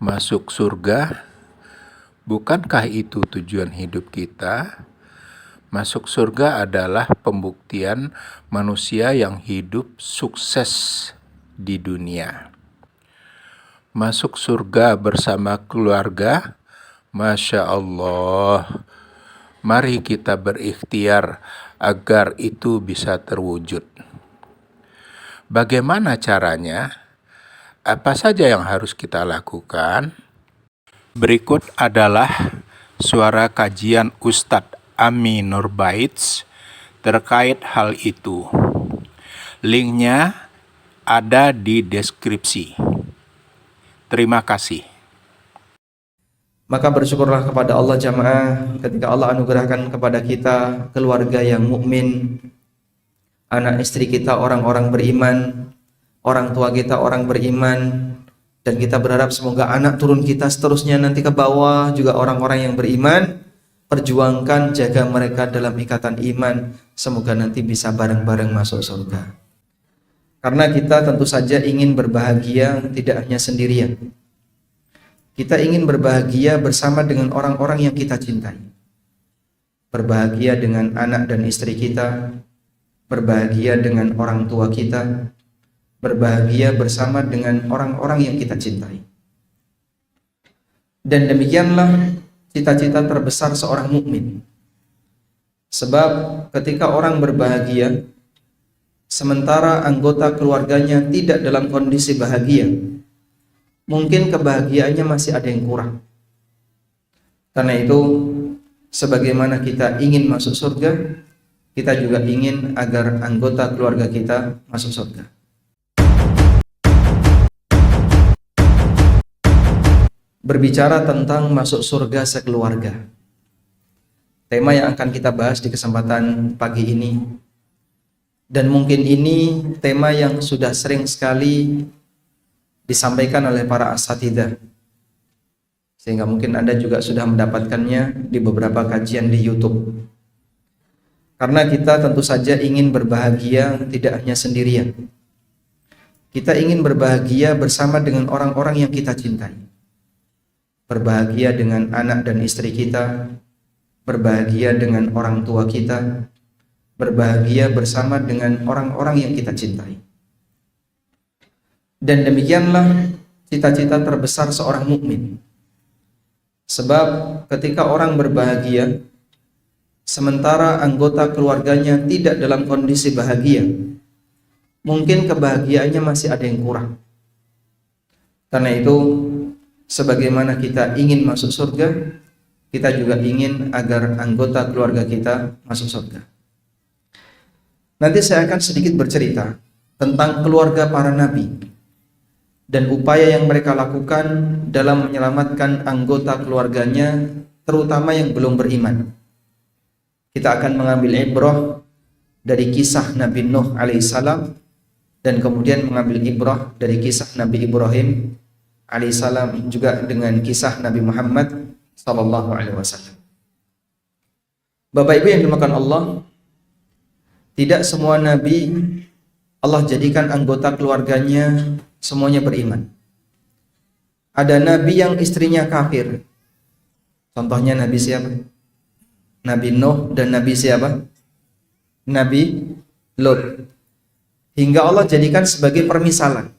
Masuk surga, bukankah itu tujuan hidup kita? Masuk surga adalah pembuktian manusia yang hidup sukses di dunia. Masuk surga bersama keluarga, Masya Allah. Mari kita berikhtiar agar itu bisa terwujud. Bagaimana caranya? Apa saja yang harus kita lakukan? Berikut adalah suara kajian Ustadz Ami Nurbaits terkait hal itu. Linknya ada di deskripsi. Terima kasih. Maka bersyukurlah kepada Allah jamaah ketika Allah anugerahkan kepada kita keluarga yang mukmin, anak istri kita orang-orang beriman, orang tua kita orang beriman, dan kita berharap semoga anak turun kita seterusnya nanti ke bawah juga orang-orang yang beriman. Perjuangkan, jaga mereka dalam ikatan iman, semoga nanti bisa bareng-bareng masuk surga. Karena kita tentu saja ingin berbahagia tidak hanya sendirian. Kita ingin berbahagia bersama dengan orang-orang yang kita cintai. Berbahagia dengan anak dan istri kita, berbahagia dengan orang tua kita, berbahagia bersama dengan orang-orang yang kita cintai. Dan demikianlah cita-cita terbesar seorang mukmin. Sebab ketika orang berbahagia, sementara anggota keluarganya tidak dalam kondisi bahagia, mungkin kebahagiaannya masih ada yang kurang. Karena itu, sebagaimana kita ingin masuk surga, kita juga ingin agar anggota keluarga kita masuk surga. Berbicara tentang masuk surga sekeluarga, tema yang akan kita bahas di kesempatan pagi ini, dan mungkin ini tema yang sudah sering sekali disampaikan oleh para asatidzah, sehingga mungkin Anda juga sudah mendapatkannya di beberapa kajian di YouTube. Karena kita tentu saja ingin berbahagia tidak hanya sendirian. Kita ingin berbahagia bersama dengan orang-orang yang kita cintai. Berbahagia dengan anak dan istri kita, berbahagia dengan orang tua kita, berbahagia bersama dengan orang-orang yang kita cintai. Dan demikianlah cita-cita terbesar seorang mukmin. Sebab ketika orang berbahagia, sementara anggota keluarganya tidak dalam kondisi bahagia, mungkin kebahagiaannya masih ada yang kurang. Karena itu, sebagaimana kita ingin masuk surga, kita juga ingin agar anggota keluarga kita masuk surga. Nanti saya akan sedikit bercerita tentang keluarga para nabi dan upaya yang mereka lakukan dalam menyelamatkan anggota keluarganya, terutama yang belum beriman. Kita akan mengambil ibrah dari kisah Nabi Nuh alaihissalam, dan kemudian mengambil ibrah dari kisah Nabi Ibrahim alaihissalam, juga dengan kisah Nabi Muhammad sallallahu alaihi wasallam. Bapak Ibu yang dimuliakan Allah, tidak semua nabi Allah jadikan anggota keluarganya semuanya beriman. Ada nabi yang istrinya kafir. Contohnya nabi siapa? Nabi Nuh dan nabi siapa? Nabi Lut. Hingga Allah jadikan sebagai permisalan.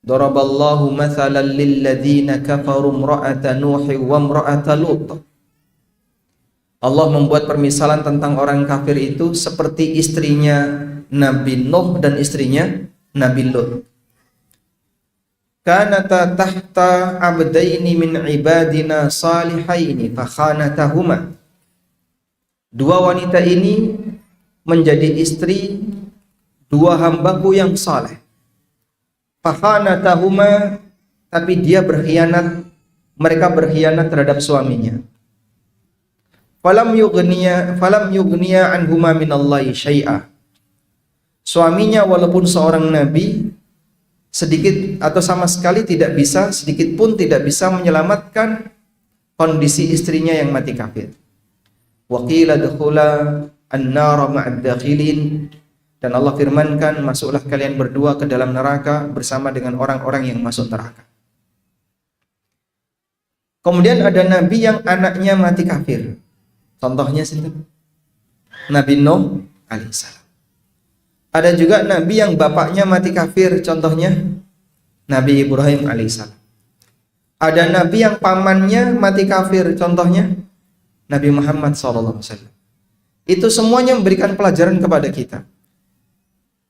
Daraballahu mathalan lilladzina kafaru imra'ata Nuh wa imra'ata Lut. Allah membuat permisalan tentang orang kafir itu seperti istrinya Nabi Nuh dan istrinya Nabi Lut. Kanata tahta abdaini min ibadina salihaini fakhanatahuma. Dua wanita ini menjadi istri dua hambaku yang saleh. Fakhanatahuma, tapi dia berkhianat, mereka berkhianat terhadap suaminya. Falam yughniya anhuma minallahi syai'a. Suaminya walaupun seorang nabi, sedikit atau sama sekali tidak bisa, sedikit pun tidak bisa menyelamatkan kondisi istrinya yang mati kafir. Wa qila dukhula an-nar ma'ad dakhilin, dan Allah firmankan, masuklah kalian berdua ke dalam neraka bersama dengan orang-orang yang masuk neraka. Kemudian ada nabi yang anaknya mati kafir. Contohnya situ Nabi Nuh alaihissalam. Ada juga nabi yang bapaknya mati kafir, contohnya Nabi Ibrahim alaihissalam. Ada nabi yang pamannya mati kafir, contohnya Nabi Muhammad SAW. Itu semuanya memberikan pelajaran kepada kita.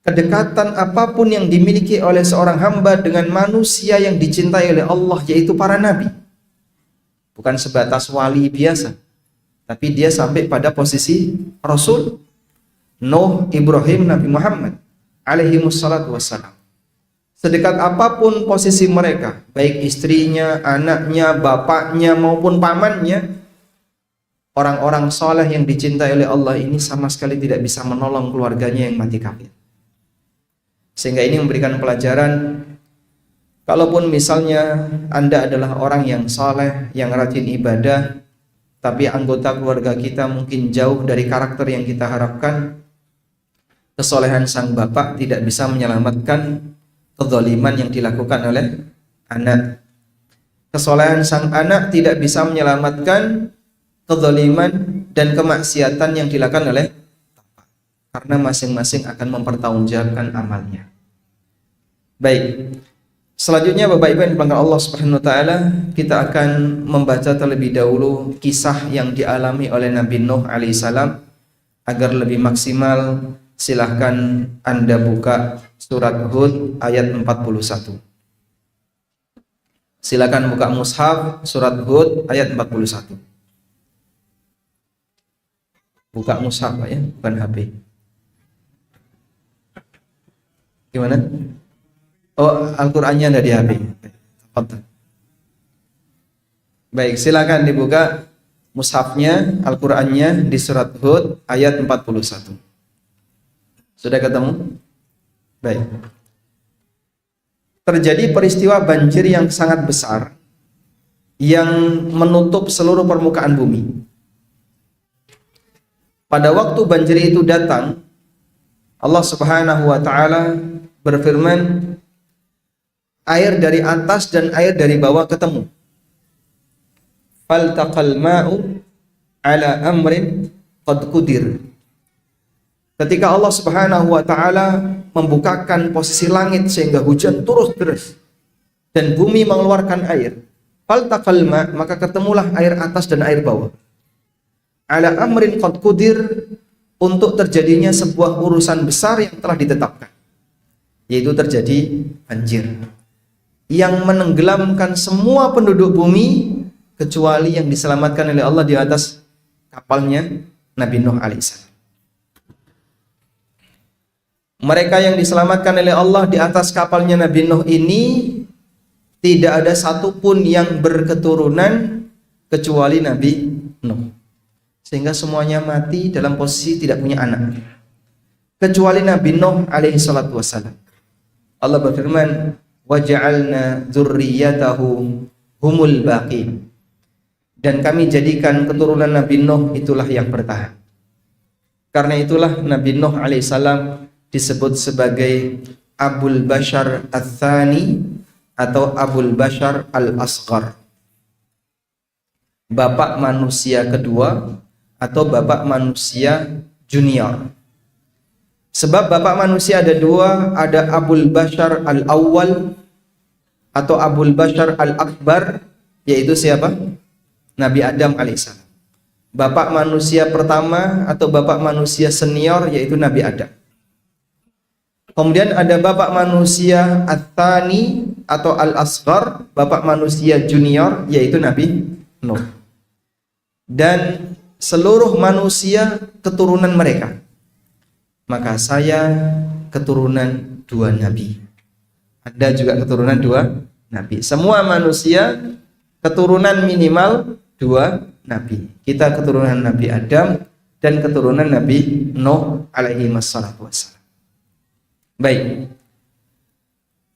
Kedekatan apapun yang dimiliki oleh seorang hamba dengan manusia yang dicintai oleh Allah, yaitu para nabi, bukan sebatas wali biasa, tapi dia sampai pada posisi Rasul. Nuh, Ibrahim, Nabi Muhammad alaihi wassalatu wassalam. Sedekat apapun posisi mereka, baik istrinya, anaknya, bapaknya maupun pamannya, orang-orang soleh yang dicintai oleh Allah ini sama sekali tidak bisa menolong keluarganya yang mati kafir. Sehingga ini memberikan pelajaran, kalaupun misalnya Anda adalah orang yang soleh, yang rajin ibadah, tapi anggota keluarga kita mungkin jauh dari karakter yang kita harapkan, kesolehan sang bapak tidak bisa menyelamatkan kezaliman yang dilakukan oleh anak. Kesolehan sang anak tidak bisa menyelamatkan kezaliman dan kemaksiatan yang dilakukan oleh bapak, karena masing-masing akan mempertanggungjawabkan amalnya. Baik, selanjutnya Bapak Ibu yang dimuliakan Allah Subhanahu wa taala, kita akan membaca terlebih dahulu kisah yang dialami oleh Nabi Nuh alaihissalam. Agar lebih maksimal, silahkan Anda buka surat Hud ayat 41. Silakan buka mushaf surat Hud ayat 41. Buka mushaf Pak ya, bukan HP. Gimana? Oh, Al-Qur'annya ada di HP. Baik, silakan dibuka mushafnya, Al-Qur'annya di surat Hud ayat 41. Sudah ketemu? Baik. Terjadi peristiwa banjir yang sangat besar yang menutup seluruh permukaan bumi. Pada waktu banjir itu datang, Allah Subhanahu wa taala berfirman, air dari atas dan air dari bawah ketemu. Faltaqal ma'u ala amrin qad qudir. Ketika Allah Subhanahu wa taala membukakan posisi langit sehingga hujan turun deras dan bumi mengeluarkan air, faltaqal ma', maka ketemulah air atas dan air bawah. Ala amrin qad qudir, untuk terjadinya sebuah urusan besar yang telah ditetapkan, yaitu terjadi banjir yang menenggelamkan semua penduduk bumi kecuali yang diselamatkan oleh Allah di atas kapalnya Nabi Nuh alaihissalam. Mereka yang diselamatkan oleh Allah di atas kapalnya Nabi Nuh ini tidak ada satupun yang berketurunan kecuali Nabi Nuh, sehingga semuanya mati dalam posisi tidak punya anak kecuali Nabi Nuh alaihi salatu wassalam. Allah berfirman, waja'alna dzurriyyatahu humul baqin, dan kami jadikan keturunan Nabi Nuh itulah yang bertahan. Karena itulah Nabi Nuh alaihissalam disebut sebagai Abul Bashar Ats-Tsani atau Abul Bashar Al-Asghar, bapak manusia kedua atau bapak manusia junior. Sebab bapak manusia ada dua, ada Abul Bashar Al-Awwal atau Abul Bashar Al-Akbar, yaitu siapa? Nabi Adam alaihissalam. Bapak manusia pertama atau bapak manusia senior yaitu Nabi Adam. Kemudian ada bapak manusia Ats-Tsani atau Al-Asghar, bapak manusia junior yaitu Nabi Nuh. Dan seluruh manusia keturunan mereka. Maka saya keturunan dua nabi. Anda juga keturunan dua nabi. Semua manusia keturunan minimal dua nabi. Kita keturunan Nabi Adam dan keturunan Nabi Nuh alaihi wassalatu wassalam. Baik.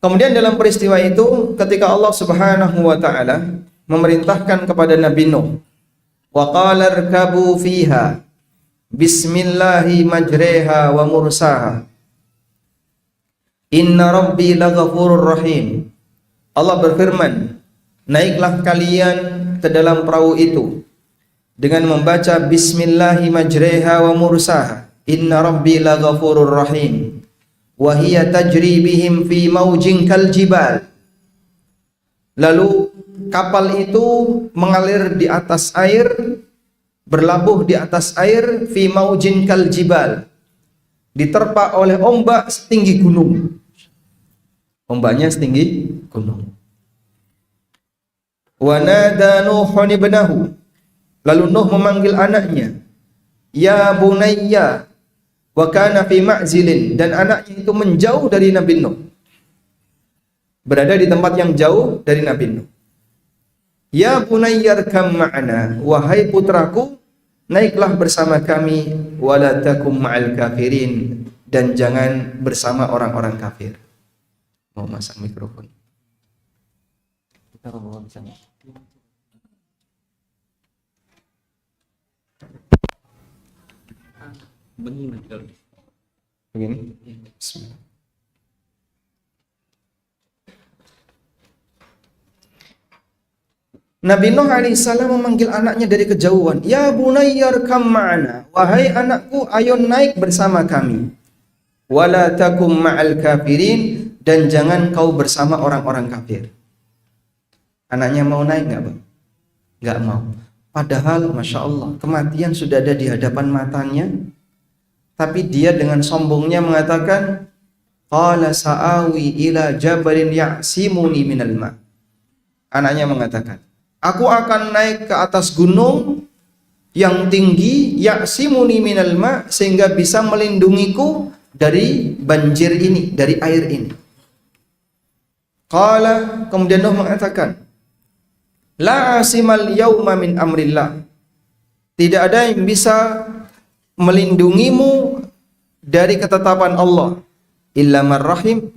Kemudian dalam peristiwa itu ketika Allah Subhanahu wa taala memerintahkan kepada Nabi Nuh, wa qala irkabu fiha bismillahi majreha wa mursaha inna rabbi laghafurur rahim. Allah berfirman, naiklah kalian ke dalam perahu itu dengan membaca Bismillahi majreha wa mursaha inna rabbi laghafurur rahim wa hiya tajri bihim fi maujin kal jibal. Lalu kapal itu mengalir di atas air, berlabuh di atas air, fi maujin kal jibal, diterpa oleh ombak setinggi gunung. Ombaknya setinggi gunung. Wa nada Nuhun ibnahu, lalu Nuh memanggil anaknya, ya bunayya, wa kana fi ma'zilin, dan anaknya itu menjauh dari Nabi Nuh, berada di tempat yang jauh dari Nabi Nuh. Ya bunayya arkam ma'ana, wahai putraku, naiklah bersama kami, wala takum ma'al kafirin, dan jangan bersama orang-orang kafir. Mau masang mikrofon. Kita bawa bisa. Begini. Bismillah. Nabi Nuh alaihissalam memanggil anaknya dari kejauhan. Ya bunayyar kam ma'ana, wahai anakku, ayo naik bersama kami. Wala takum ma'al kafirin, dan jangan kau bersama orang-orang kafir. Anaknya mau naik nggak, Bang? Nggak mau. Padahal Masya Allah, kematian sudah ada di hadapan matanya, tapi dia dengan sombongnya mengatakan, qala sa'awi ila jabalin ya'simuni minal ma'. Anaknya mengatakan, aku akan naik ke atas gunung yang tinggi, ya'simuni minal ma', sehingga bisa melindungiku dari banjir ini, dari air ini. Qala, kemudian Nuh mengatakan, la asimal yawma min amrillah, tidak ada yang bisa melindungimu dari ketetapan Allah, illa man rahim,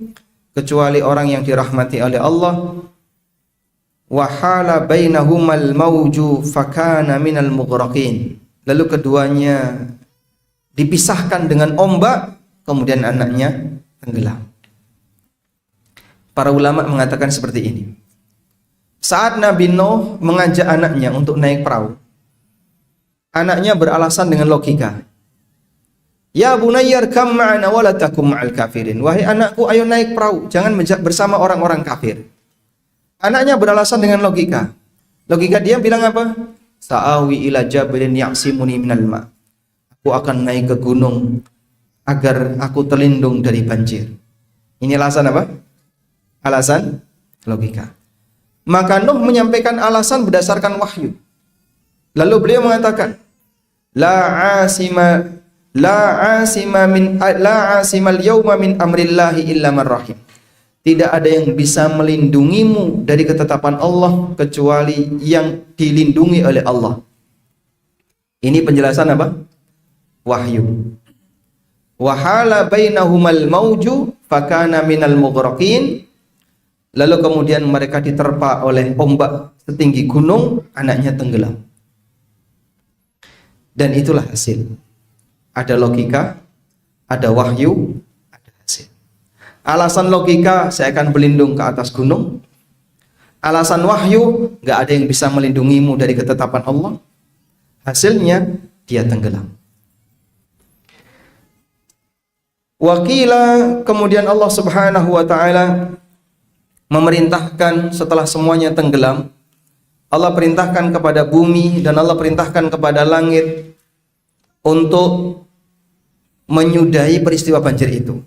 kecuali orang yang dirahmati oleh Allah. Wa hala bainahumal mauju fakana minal mughraqin, lalu keduanya dipisahkan dengan ombak, kemudian anaknya tenggelam. Para ulama mengatakan seperti ini. Saat Nabi Nuh mengajak anaknya untuk naik perahu, anaknya beralasan dengan logika. Ya bunayyar kam ma'ana wa la takum ma'al kafirin. Wahai anakku, ayo naik perahu, jangan bersama orang-orang kafir. Anaknya beralasan dengan logika. Logika dia bilang apa? Sa'awi ila jabalin ya'simuni minal ma'. Aku akan naik ke gunung agar aku terlindung dari banjir. Ini alasan apa? Alasan logika. Maka Nuh menyampaikan alasan berdasarkan wahyu. Lalu beliau mengatakan, la asimal yawma min amrillahi illa man rahim. Tidak ada yang bisa melindungimu dari ketetapan Allah kecuali yang dilindungi oleh Allah. Ini penjelasan apa? Wahyu. Wahala bainahumal mauju fakana minal mughraqin. Lalu kemudian mereka diterpa oleh ombak setinggi gunung, anaknya tenggelam. Dan itulah hasil. Ada logika, ada wahyu, ada hasil. Alasan logika, saya akan berlindung ke atas gunung. Alasan wahyu, gak ada yang bisa melindungimu dari ketetapan Allah. Hasilnya, dia tenggelam. Wakila, kemudian Allah subhanahu wa ta'ala memerintahkan setelah semuanya tenggelam, Allah perintahkan kepada bumi dan Allah perintahkan kepada langit untuk menyudahi peristiwa banjir itu.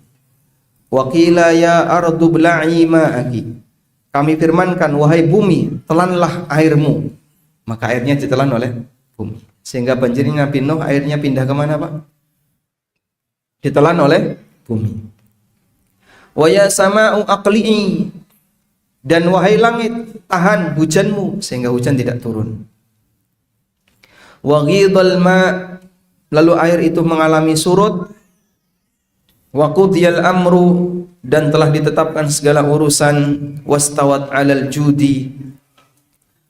Waqila ya ardu bla'i ma'aki. Kami firmankan, wahai bumi, telanlah airmu. Maka airnya ditelan oleh bumi. Sehingga banjirnya Nabi Nuh, airnya pindah kemana, Pak? Ditelan oleh bumi. Wa ya sama'u aqli'i. Dan wahai langit, tahan hujanmu sehingga hujan tidak turun. Wa ghidal ma', lalu air itu mengalami surut. Wa qudiyal amru, dan telah ditetapkan segala urusan. Wastawat 'alal judi,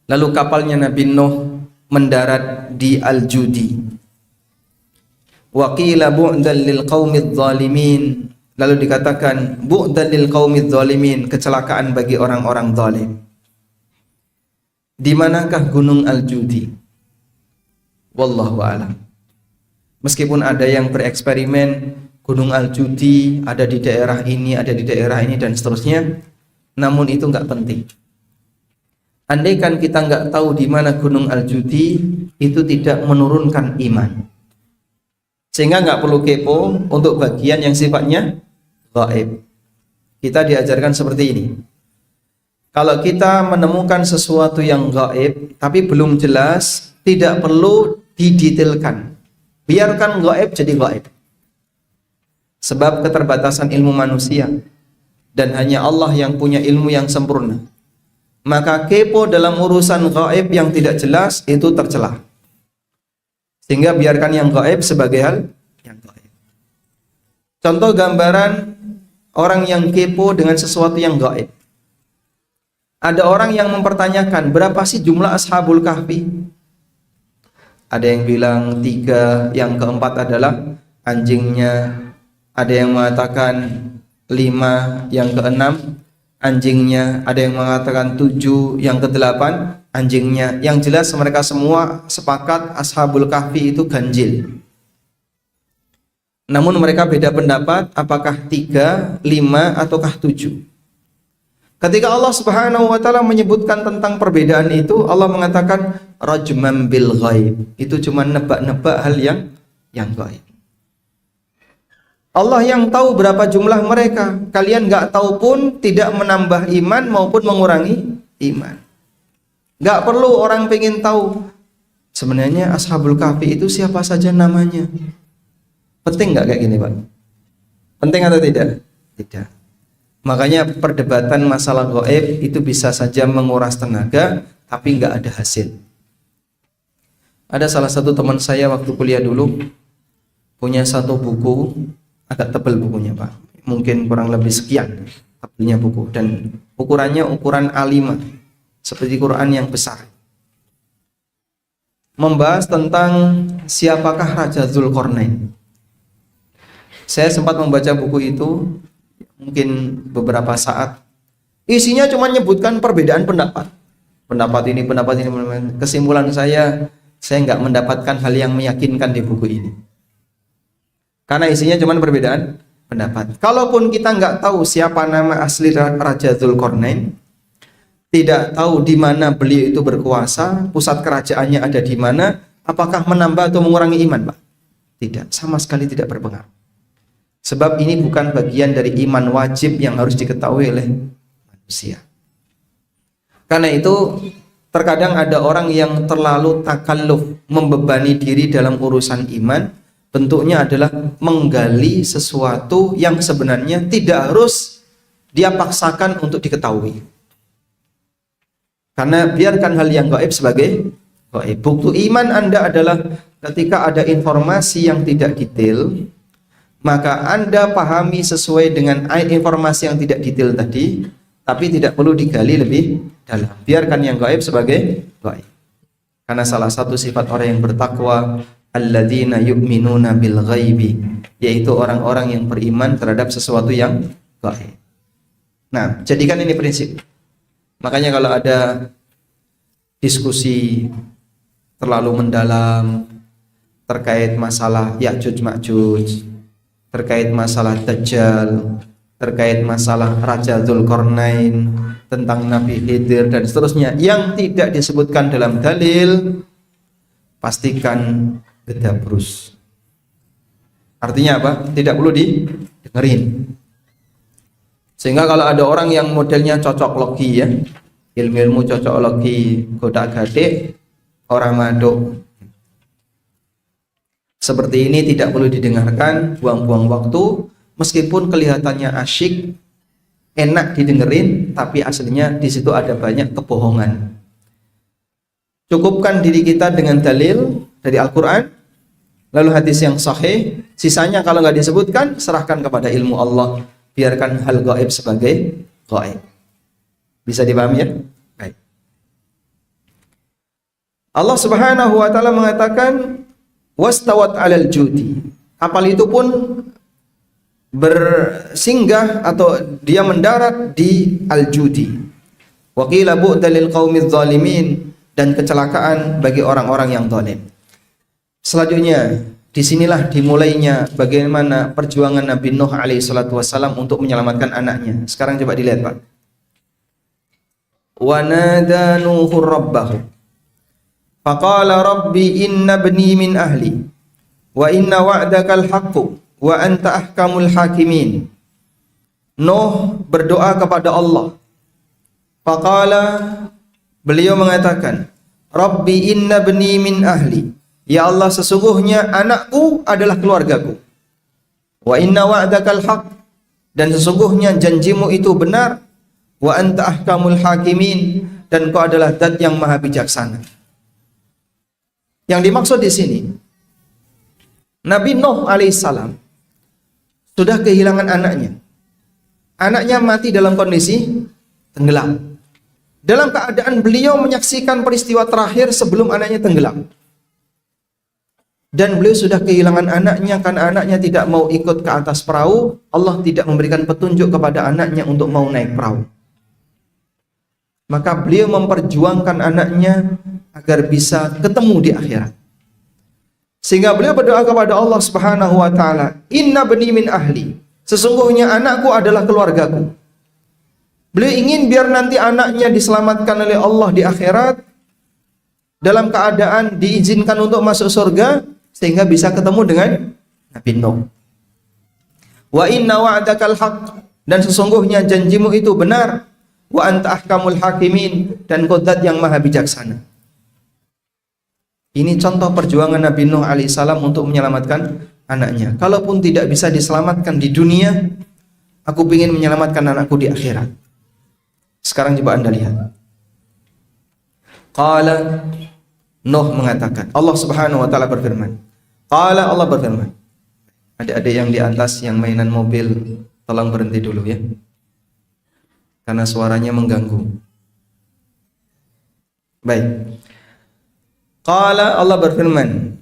lalu kapalnya Nabi Nuh mendarat di Al-Judi. Wa qila bu'dan lil qaumidz zalimin, lalu dikatakan bu'dan lil qaumidz zalimin, kecelakaan bagi orang-orang zalim. Di manakah Gunung Al-Judi? Wallahu a'lam. Meskipun ada yang bereksperimen Gunung Al-Judi ada di daerah ini, ada di daerah ini dan seterusnya, namun itu nggak penting. Andaikan kita nggak tahu di mana Gunung Al-Judi, itu tidak menurunkan iman. Sehingga nggak perlu kepo untuk bagian yang sifatnya gaib. Kita diajarkan seperti ini. Kalau kita menemukan sesuatu yang gaib tapi belum jelas, tidak perlu didetailkan. Biarkan gaib jadi gaib. Sebab keterbatasan ilmu manusia dan hanya Allah yang punya ilmu yang sempurna. Maka kepo dalam urusan gaib yang tidak jelas itu tercela. Sehingga biarkan yang gaib sebagai hal yang gaib. Contoh gambaran orang yang kepo dengan sesuatu yang gaib. Ada orang yang mempertanyakan berapa sih jumlah Ashabul Kahfi? Ada yang bilang 3, yang keempat adalah anjingnya. Ada yang mengatakan 5, yang keenam anjingnya. Ada yang mengatakan 7, yang ke-8 anjingnya. Yang jelas mereka semua sepakat Ashabul Kahfi itu ganjil. Namun mereka beda pendapat apakah 3, 5 ataukah 7. Ketika Allah Subhanahu wa taala menyebutkan tentang perbedaan itu, Allah mengatakan rajman bil ghaib. Itu cuma nebak-nebak hal yang gaib. Allah yang tahu berapa jumlah mereka. Kalian nggak tahu pun tidak menambah iman maupun mengurangi iman. Nggak perlu orang pengen tahu sebenarnya Ashabul Kahfi itu siapa saja namanya. Penting nggak kayak gini, Pak? Penting atau tidak? Tidak. Makanya perdebatan masalah gaib itu bisa saja menguras tenaga, tapi nggak ada hasil. Ada salah satu teman saya waktu kuliah dulu punya satu buku, agak tebal bukunya, Pak. Mungkin kurang lebih sekian tebalnya buku, dan ukurannya ukuran A5, seperti Quran yang besar. Membahas tentang siapakah Raja Dzulqarnain. Saya sempat membaca buku itu mungkin beberapa saat. Isinya cuma menyebutkan perbedaan pendapat. Pendapat ini. Kesimpulan saya nggak mendapatkan hal yang meyakinkan di buku ini. Karena isinya cuma perbedaan pendapat. Kalaupun kita nggak tahu siapa nama asli Raja Dzulqarnain, tidak tahu di mana beliau itu berkuasa, pusat kerajaannya ada di mana, apakah menambah atau mengurangi iman, Pak? Tidak, sama sekali tidak berpengaruh. Sebab ini bukan bagian dari iman wajib yang harus diketahui oleh manusia. Karena itu terkadang ada orang yang terlalu takalluf, membebani diri dalam urusan iman. Bentuknya adalah menggali sesuatu yang sebenarnya tidak harus dia paksakan untuk diketahui. Karena biarkan hal yang gaib sebagai gaib. Bukti iman Anda adalah ketika ada informasi yang tidak detail, maka Anda pahami sesuai dengan informasi yang tidak detail tadi, tapi tidak perlu digali lebih dalam. Biarkan yang gaib sebagai gaib. Karena salah satu sifat orang yang bertakwa, alladzina yu'minuna bil ghaibi, yaitu orang-orang yang beriman terhadap sesuatu yang gaib. Nah, jadikan ini prinsip. Makanya kalau ada diskusi terlalu mendalam terkait masalah Ya'juj Ma'juj, terkait masalah Dajjal, terkait masalah Raja Dzulqarnain, tentang Nabi Khidir dan seterusnya yang tidak disebutkan dalam dalil, pastikan gedabrus. Artinya apa? Tidak perlu didengerin. Sehingga kalau ada orang yang modelnya cocok logi, ya, ilmu cocok logi godak-gadik orang maduk, seperti ini tidak perlu didengarkan, buang-buang waktu. Meskipun kelihatannya asyik, enak didengerin, tapi aslinya di situ ada banyak kebohongan. Cukupkan diri kita dengan dalil dari Al-Quran, lalu hadis yang sahih. Sisanya kalau nggak disebutkan, serahkan kepada ilmu Allah. Biarkan hal gaib sebagai gaib. Bisa dipahami, ya? Baik. Allah Subhanahu wa taala mengatakan wastawat 'alal judi. Kapal itu pun bersinggah atau dia mendarat di al-judi. Wa qila bu'da lil qaumidz zalimin. dan kecelakaan bagi orang-orang yang zalim. Selanjutnya, disinilah dimulainya bagaimana perjuangan Nabi Nuh alaihi salatu wassalam untuk menyelamatkan anaknya. Sekarang coba dilihat, Pak. Wa nada Nuhur rabbahu faqala rabbi inna ibni min ahli wa inna wa'dakal haqqu wa anta ahkamul hakimin. Nuh berdoa kepada Allah. Faqala, beliau mengatakan, Rabbi inna ibni min ahli. Ya Allah, sesungguhnya anakku adalah keluargaku. Wa inna wa'dakal haq, dan sesungguhnya janjimu itu benar. Wa anta ahkamul hakimin, dan kau adalah zat yang maha bijaksana. Yang dimaksud di sini, Nabi Nuh alaihissalam sudah kehilangan anaknya. Anaknya mati dalam kondisi tenggelam. Dalam keadaan beliau menyaksikan peristiwa terakhir sebelum anaknya tenggelam. Dan beliau sudah kehilangan anaknya karena anaknya tidak mau ikut ke atas perahu. Allah tidak memberikan petunjuk kepada anaknya untuk mau naik perahu. Maka beliau memperjuangkan anaknya agar bisa ketemu di akhirat. Sehingga beliau berdoa kepada Allah Subhanahu wa taala, "Inna bani min ahli." Sesungguhnya anakku adalah keluargaku. Beliau ingin biar nanti anaknya diselamatkan oleh Allah di akhirat dalam keadaan diizinkan untuk masuk surga, sehingga bisa ketemu dengan Nabi Nuh. Wa inna wa'dakal haq, dan sesungguhnya janjimu itu benar. Wa anta ahkamul hakimin, dan kau zat yang maha bijaksana. Ini contoh perjuangan Nabi Nuh alaihissalam untuk menyelamatkan anaknya. Kalaupun tidak bisa diselamatkan di dunia, aku ingin menyelamatkan anakku di akhirat. Sekarang coba Anda lihat. Qala, Nuh mengatakan, Allah Subhanahu wa taala berfirman. Qala, Allah berfirman. Adik-adik yang di atas yang mainan mobil, tolong berhenti dulu ya. Karena suaranya mengganggu. Baik. Qala, Allah berfirman,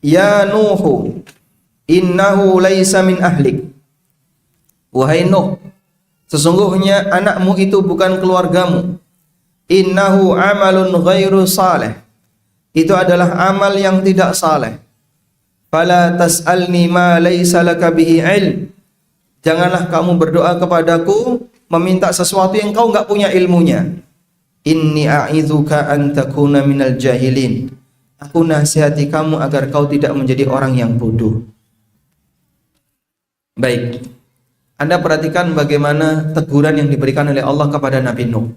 Ya Nuhu, innahu laisa min ahlik. Wahai Nuh, sesungguhnya anakmu itu bukan keluargamu. Innahu amalun ghairu saleh. Itu adalah amal yang tidak saleh. Fala tas'alni ma laisa laka bihi ilm. Janganlah kamu berdoa kepadaku meminta sesuatu yang kau enggak punya ilmunya. Inni a'idzuka an takuna minal jahilin. Aku nasihati kamu agar kau tidak menjadi orang yang bodoh. Baik. Anda perhatikan bagaimana teguran yang diberikan oleh Allah kepada Nabi Nuh.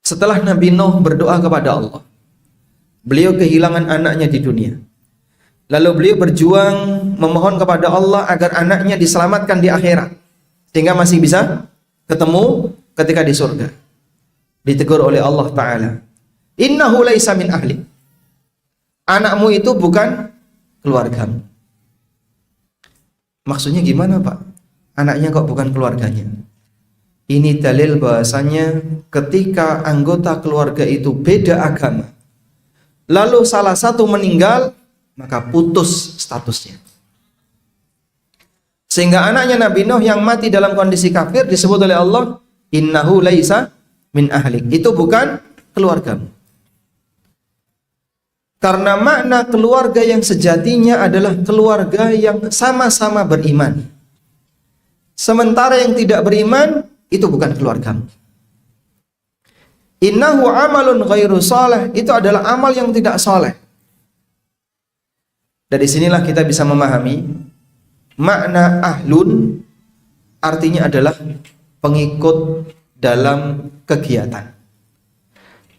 Setelah Nabi Nuh berdoa kepada Allah, beliau kehilangan anaknya di dunia. Lalu beliau berjuang memohon kepada Allah agar anaknya diselamatkan di akhirat, sehingga masih bisa ketemu ketika di surga. Ditegur oleh Allah Ta'ala, Innahu laisa min ahli. Anakmu itu bukan keluargamu. Maksudnya gimana, Pak? Anaknya kok bukan keluarganya? Ini dalil bahasanya ketika anggota keluarga itu beda agama, lalu salah satu meninggal, maka putus statusnya. Sehingga anaknya Nabi Nuh yang mati dalam kondisi kafir disebut oleh Allah, Innahu laisa min ahlik. Itu bukan keluargamu. Karena makna keluarga yang sejatinya adalah keluarga yang sama-sama beriman. Sementara yang tidak beriman, itu bukan keluargamu. Innahu amalun ghairu saleh, itu adalah amal yang tidak saleh. Dari sinilah kita bisa memahami makna ahlun, artinya adalah pengikut dalam kegiatan.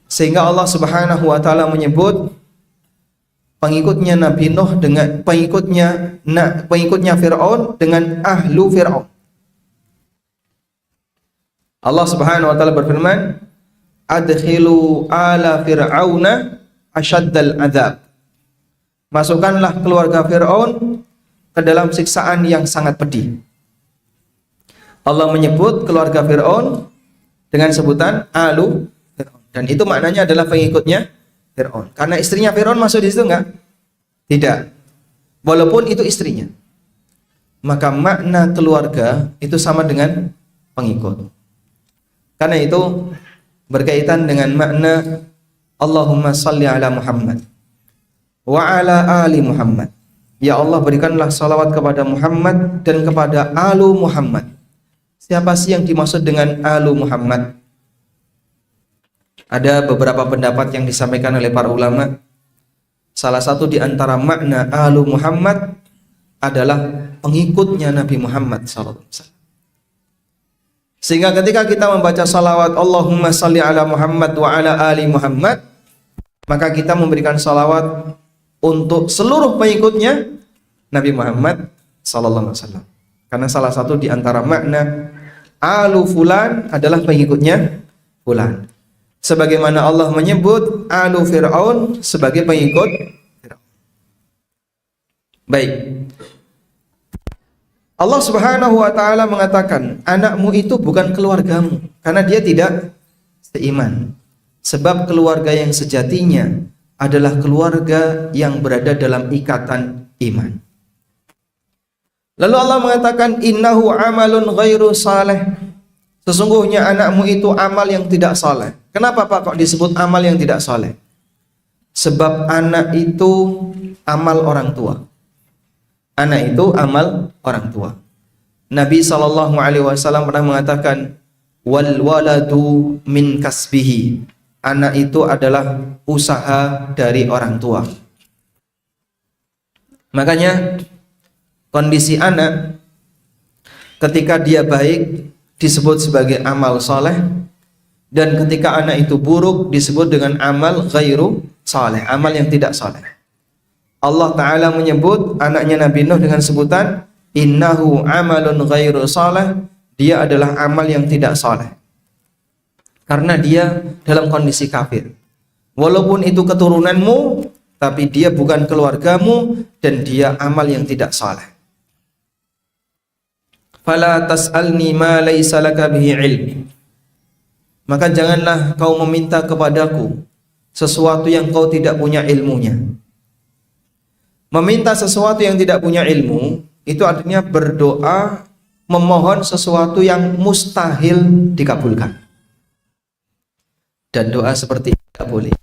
Sehingga Allah Subhanahu wa taala menyebut pengikutnya Nabi Nuh dengan pengikutnya Fir'aun dengan ahlu Fir'aun. Allah Subhanahu wa taala berfirman, Adkhilu ala fir'auna asyaddal adzab. Masukkanlah keluarga Fir'aun ke dalam siksaan yang sangat pedih. Allah menyebut keluarga Fir'aun dengan sebutan alu Fir'aun, dan itu maknanya adalah pengikutnya Fir'aun. Karena istrinya Fir'aun masuk di situ enggak? Tidak. Walaupun itu istrinya. Maka makna keluarga itu sama dengan pengikut. Karena itu berkaitan dengan makna Allahumma salli ala Muhammad wa ala ali Muhammad. Ya Allah, berikanlah salawat kepada Muhammad dan kepada alu Muhammad. Siapa sih yang dimaksud dengan alu Muhammad? Ada beberapa pendapat yang disampaikan oleh para ulama. Salah satu di antara makna alu Muhammad adalah pengikutnya Nabi Muhammad SAW. Sehingga ketika kita membaca salawat Allahumma salli ala Muhammad wa ala ali Muhammad, maka kita memberikan salawat untuk seluruh pengikutnya Nabi Muhammad SAW. Karena salah satu di antara makna alu fulan adalah pengikutnya fulan. Sebagaimana Allah menyebut alu Fir'aun sebagai pengikut Fir'aun. Baik. Allah Subhanahu wa taala mengatakan, anakmu itu bukan keluargamu karena dia tidak seiman. Sebab keluarga yang sejatinya adalah keluarga yang berada dalam ikatan iman. Lalu Allah mengatakan, innahu amalun ghairu saleh. Sesungguhnya anakmu itu amal yang tidak saleh. Kenapa Pak kok disebut amal yang tidak saleh? Sebab anak itu amal orang tua. Anak itu amal orang tua. Nabi SAW pernah mengatakan, wal waladu min kasbihi. Anak itu adalah usaha dari orang tua. Makanya kondisi anak ketika dia baik disebut sebagai amal soleh, dan ketika anak itu buruk disebut dengan amal ghairu soleh, amal yang tidak soleh. Allah Ta'ala menyebut anaknya Nabi Nuh dengan sebutan innahu amalun ghairu salih. Dia adalah amal yang tidak saleh karena dia dalam kondisi kafir. Walaupun itu keturunanmu, tapi dia bukan keluargamu dan dia amal yang tidak saleh. Fala tas'alni ma laysa laka bihi ilm. Maka janganlah kau meminta kepadaku sesuatu yang kau tidak punya ilmunya. Meminta sesuatu yang tidak punya ilmu itu artinya berdoa memohon sesuatu yang mustahil dikabulkan. Dan doa seperti ini tidak boleh.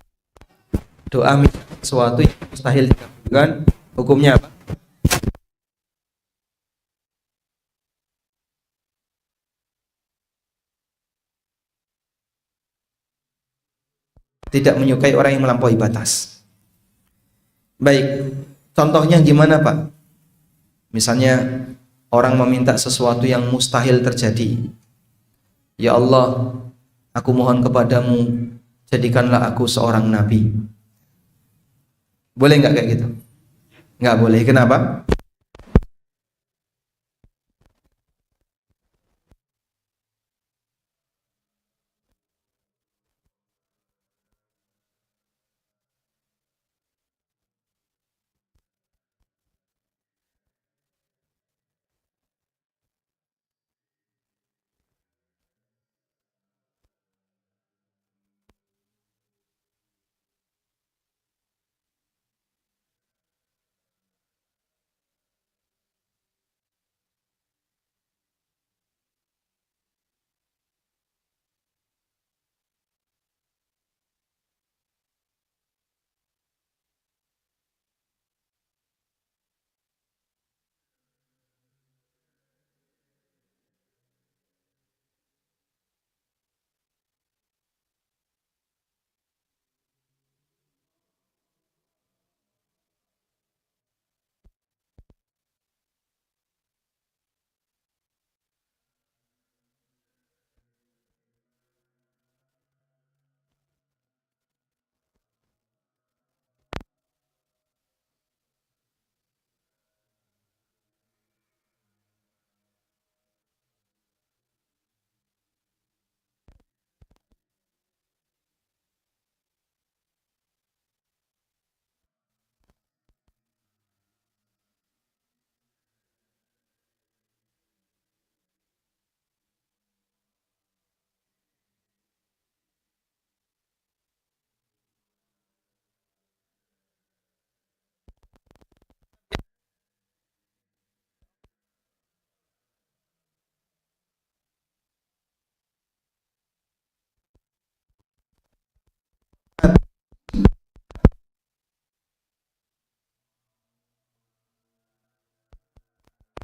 Doa minta sesuatu yang mustahil dikabulkan, hukumnya apa? Tidak menyukai orang yang melampaui batas. Baik, contohnya gimana Pak? Misalnya orang meminta sesuatu yang mustahil terjadi. Ya Allah, aku mohon kepadamu, jadikanlah aku seorang nabi. Boleh nggak kayak gitu? Nggak boleh. Kenapa?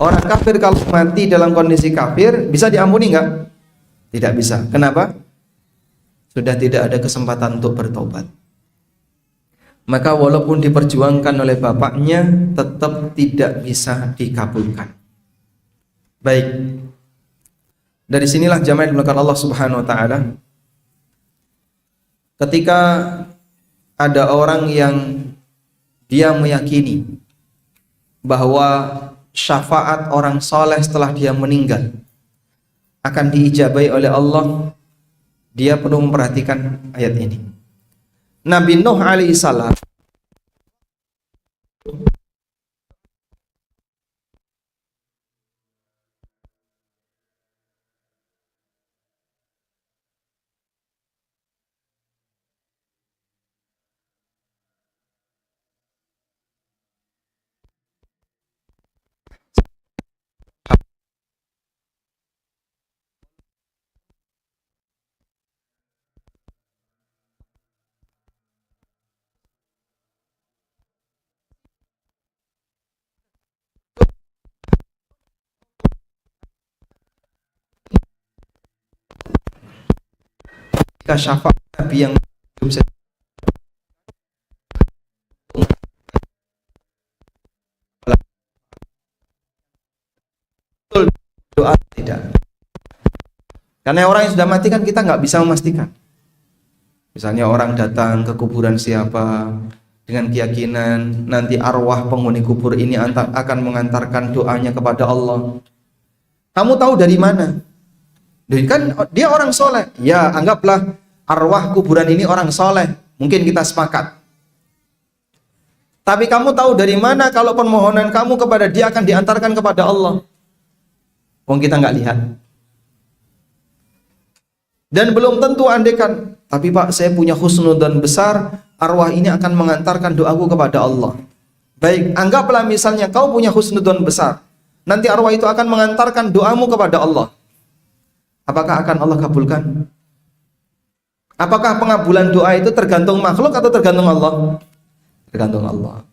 Orang kafir kalau mati dalam kondisi kafir bisa diampuni nggak? Tidak bisa. Kenapa? Sudah tidak ada kesempatan untuk bertobat. Maka walaupun diperjuangkan oleh bapaknya, tetap tidak bisa dikabulkan. Baik. Dari sinilah jamaah yang dimuliakan Allah Subhanahu wa taala, ketika ada orang yang dia meyakini bahwa syafaat orang soleh setelah dia meninggal akan diijabai oleh Allah, dia perlu memperhatikan ayat ini. Nabi Nuh alaihissalam jika syafaat Nabi yang doa tidak. Karena orang yang sudah mati kan kita nggak bisa memastikan. Misalnya orang datang ke kuburan siapa dengan keyakinan nanti arwah penghuni kubur ini akan mengantarkan doanya kepada Allah. Kamu tahu dari mana? Kan dia orang soleh. Ya, anggaplah arwah kuburan ini orang soleh. Mungkin kita sepakat. Tapi kamu tahu dari mana kalau permohonan kamu kepada dia akan diantarkan kepada Allah? Wong kita nggak lihat. Dan belum tentu andekan, tapi Pak, saya punya husnudzon besar, arwah ini akan mengantarkan doaku kepada Allah. Baik, anggaplah misalnya kau punya husnudzon besar, nanti arwah itu akan mengantarkan doamu kepada Allah. Apakah akan Allah kabulkan? Apakah pengabulan doa itu tergantung makhluk atau tergantung Allah? Tergantung Allah.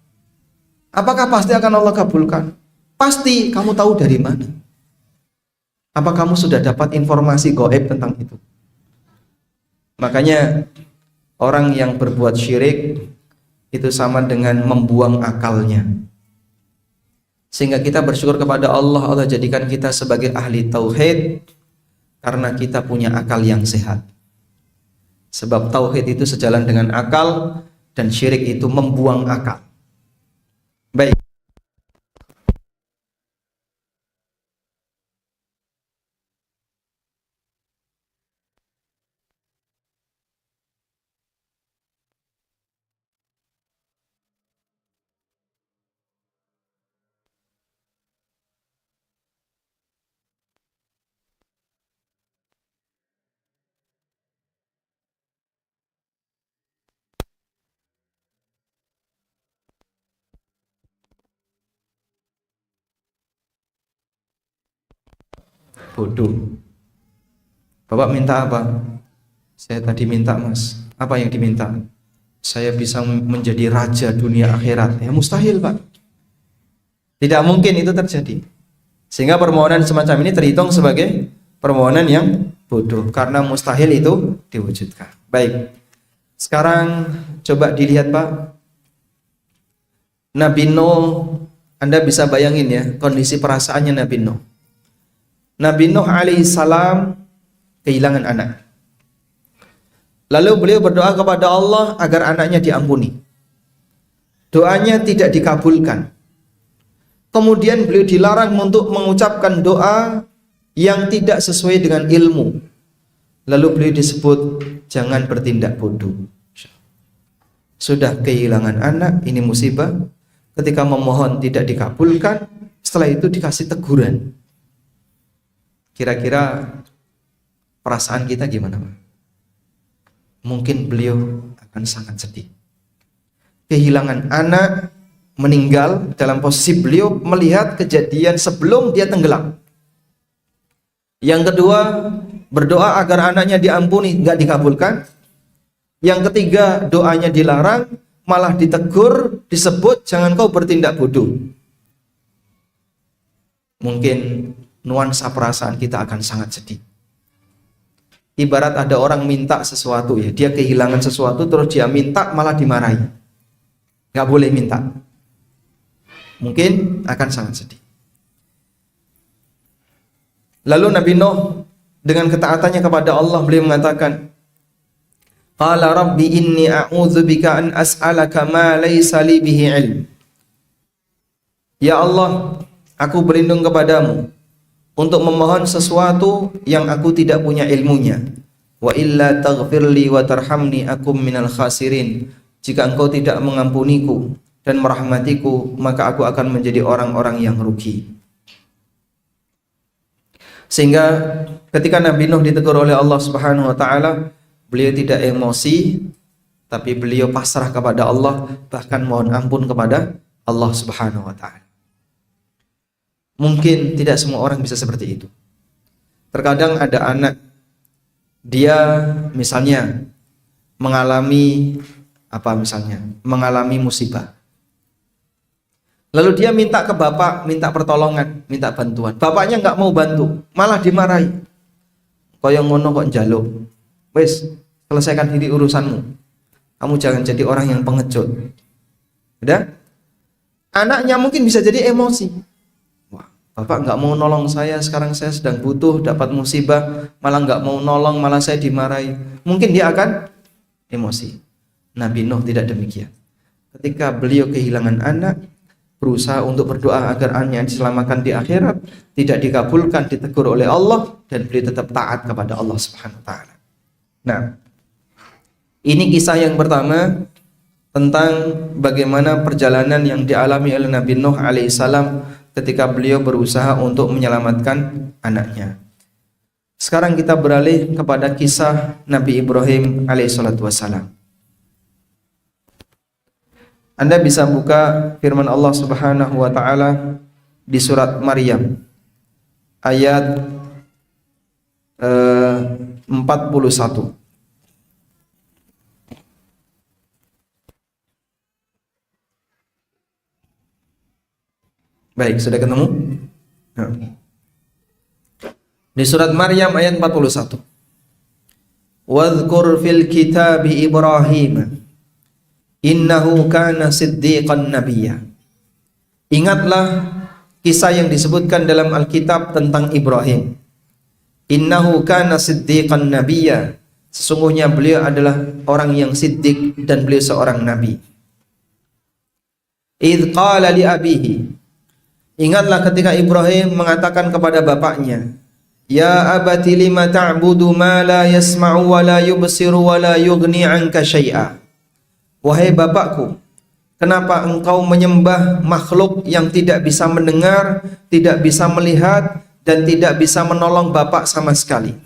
Apakah pasti akan Allah kabulkan? Pasti. Kamu tahu dari mana? Apa kamu sudah dapat informasi gaib tentang itu? Makanya orang yang berbuat syirik itu sama dengan membuang akalnya. Sehingga kita bersyukur kepada Allah, Allah jadikan kita sebagai ahli tauhid karena kita punya akal yang sehat. Sebab tauhid itu sejalan dengan akal dan syirik itu membuang akal. Baik. Bodoh. Bapak minta apa? Saya tadi minta, Mas. Apa yang diminta? Saya bisa menjadi raja dunia akhirat. Ya mustahil, Pak. Tidak mungkin itu terjadi. Sehingga permohonan semacam ini terhitung sebagai permohonan yang bodoh karena mustahil itu diwujudkan. Baik. Sekarang coba dilihat, Pak. Nabi Nuh, Anda bisa bayangin ya kondisi perasaannya Nabi Nuh. Nabi Nuh alaihissalam kehilangan anak. Lalu beliau berdoa kepada Allah agar anaknya diampuni. Doanya tidak dikabulkan. Kemudian beliau dilarang untuk mengucapkan doa yang tidak sesuai dengan ilmu. Lalu beliau disebut jangan bertindak bodoh. Sudah kehilangan anak, ini musibah. Ketika memohon tidak dikabulkan, setelah itu dikasih teguran. Kira-kira perasaan kita gimana, Pak? Mungkin beliau akan sangat sedih. Kehilangan anak, meninggal dalam posisi beliau melihat kejadian sebelum dia tenggelam. Yang kedua, berdoa agar anaknya diampuni, nggak dikabulkan. Yang ketiga, doanya dilarang, malah ditegur, disebut jangan kau bertindak bodoh. mungkin nuansa perasaan kita akan sangat sedih. Ibarat ada orang minta sesuatu ya, dia kehilangan sesuatu terus dia minta malah dimarahi. Gak boleh minta. Mungkin akan sangat sedih. Lalu Nabi Nuh dengan ketaatannya kepada Allah, beliau mengatakan, Qala Rabbi inni a'udzubika an as'alaka ma laysa li bihi ilm. Ya Allah, aku berlindung kepadamu untuk memohon sesuatu yang aku tidak punya ilmunya. Wa illa taghfirli wa tarhamni akum minal khasirin. Jika engkau tidak mengampuniku dan merahmatiku, maka aku akan menjadi orang-orang yang rugi. Sehingga ketika Nabi Nuh ditegur oleh Allah Subhanahu wa taala, beliau tidak emosi, tapi beliau pasrah kepada Allah, bahkan mohon ampun kepada Allah Subhanahu wa taala. Mungkin tidak semua orang bisa seperti itu. Terkadang ada anak, dia misalnya mengalami mengalami musibah. Lalu dia minta ke bapak, minta pertolongan, minta bantuan. Bapaknya nggak mau bantu, malah dimarahi. Kaya ngono kok njaluk. Wes, selesaikan diri urusanmu. Kamu jangan jadi orang yang pengecut. Udah? Anaknya mungkin bisa jadi emosi. Wah, bapak nggak mau nolong saya, sekarang saya sedang butuh, dapat musibah, malah nggak mau nolong, malah saya dimarahi. Mungkin dia akan emosi. Nabi Nuh tidak demikian. Ketika beliau kehilangan anak, berusaha untuk berdoa agar anaknya diselamatkan di akhirat, tidak dikabulkan, ditegur oleh Allah, dan beliau tetap taat kepada Allah Subhanahu wa taala. Nah, ini kisah yang pertama tentang bagaimana perjalanan yang dialami oleh Nabi Nuh alaihissalam ketika beliau berusaha untuk menyelamatkan anaknya. Sekarang kita beralih kepada kisah Nabi Ibrahim alaihissalatu wassalam. Anda bisa buka firman Allah Subhanahu wa taala di surat Maryam ayat 41. Baik, sudah ketemu? Di surat Maryam ayat 41. Wadhkur fil kitabi Ibrahim innahu kana siddiqan nabiyya. Ingatlah kisah yang disebutkan dalam Alkitab tentang Ibrahim. Innahu kana siddiqan nabiyya. Sesungguhnya beliau adalah orang yang siddiq dan beliau seorang nabi. Idh qala li abihi. Ingatlah ketika Ibrahim mengatakan kepada bapaknya, Ya abati lima ta'budu ma la yasma'u wa la yubsiru wa la yughni 'anka syai'a. Wahai bapakku, kenapa engkau menyembah makhluk yang tidak bisa mendengar, tidak bisa melihat, dan tidak bisa menolong bapak sama sekali?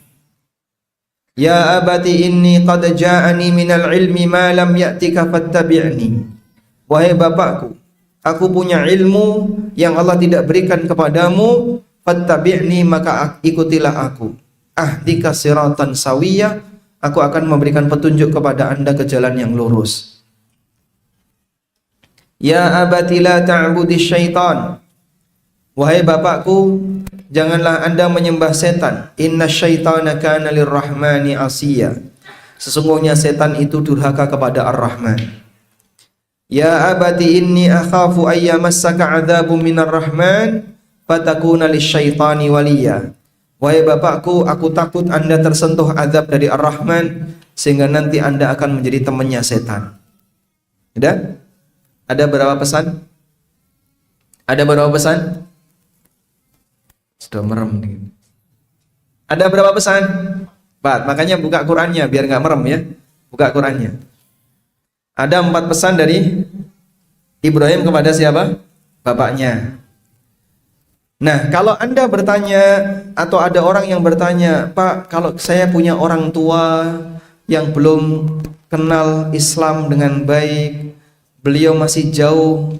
Ya abati inni qad ja'ani minal ilmi ma lam ya'tika fattabi'ni. Wahai bapakku, aku punya ilmu yang Allah tidak berikan kepadamu, fattabi'ni, maka ikutilah aku. Ahdika siratan sawiyah, aku akan memberikan petunjuk kepada Anda ke jalan yang lurus. Ya abati la ta'budi syaitan. Wahai bapakku, janganlah Anda menyembah setan. Inna syaitana kana lirrahmani asiyya. Sesungguhnya setan itu durhaka kepada Ar-Rahman. Ya abati inni akhafu ayyamassaka adzabun minar rahman fatakuna lisyaitani waliya. Wahai bapakku, aku takut Anda tersentuh azab dari Ar-Rahman sehingga nanti Anda akan menjadi temannya setan. Sudah? Ada berapa pesan? Ada berapa pesan? Sudah merem nih. Ada berapa pesan? 4. Makanya buka Qur'annya biar nggak merem ya. Buka Qur'annya. Ada 4 pesan dari Ibrahim kepada siapa? Bapaknya. Nah, kalau Anda bertanya atau ada orang yang bertanya, Pak, kalau saya punya orang tua yang belum kenal Islam dengan baik, beliau masih jauh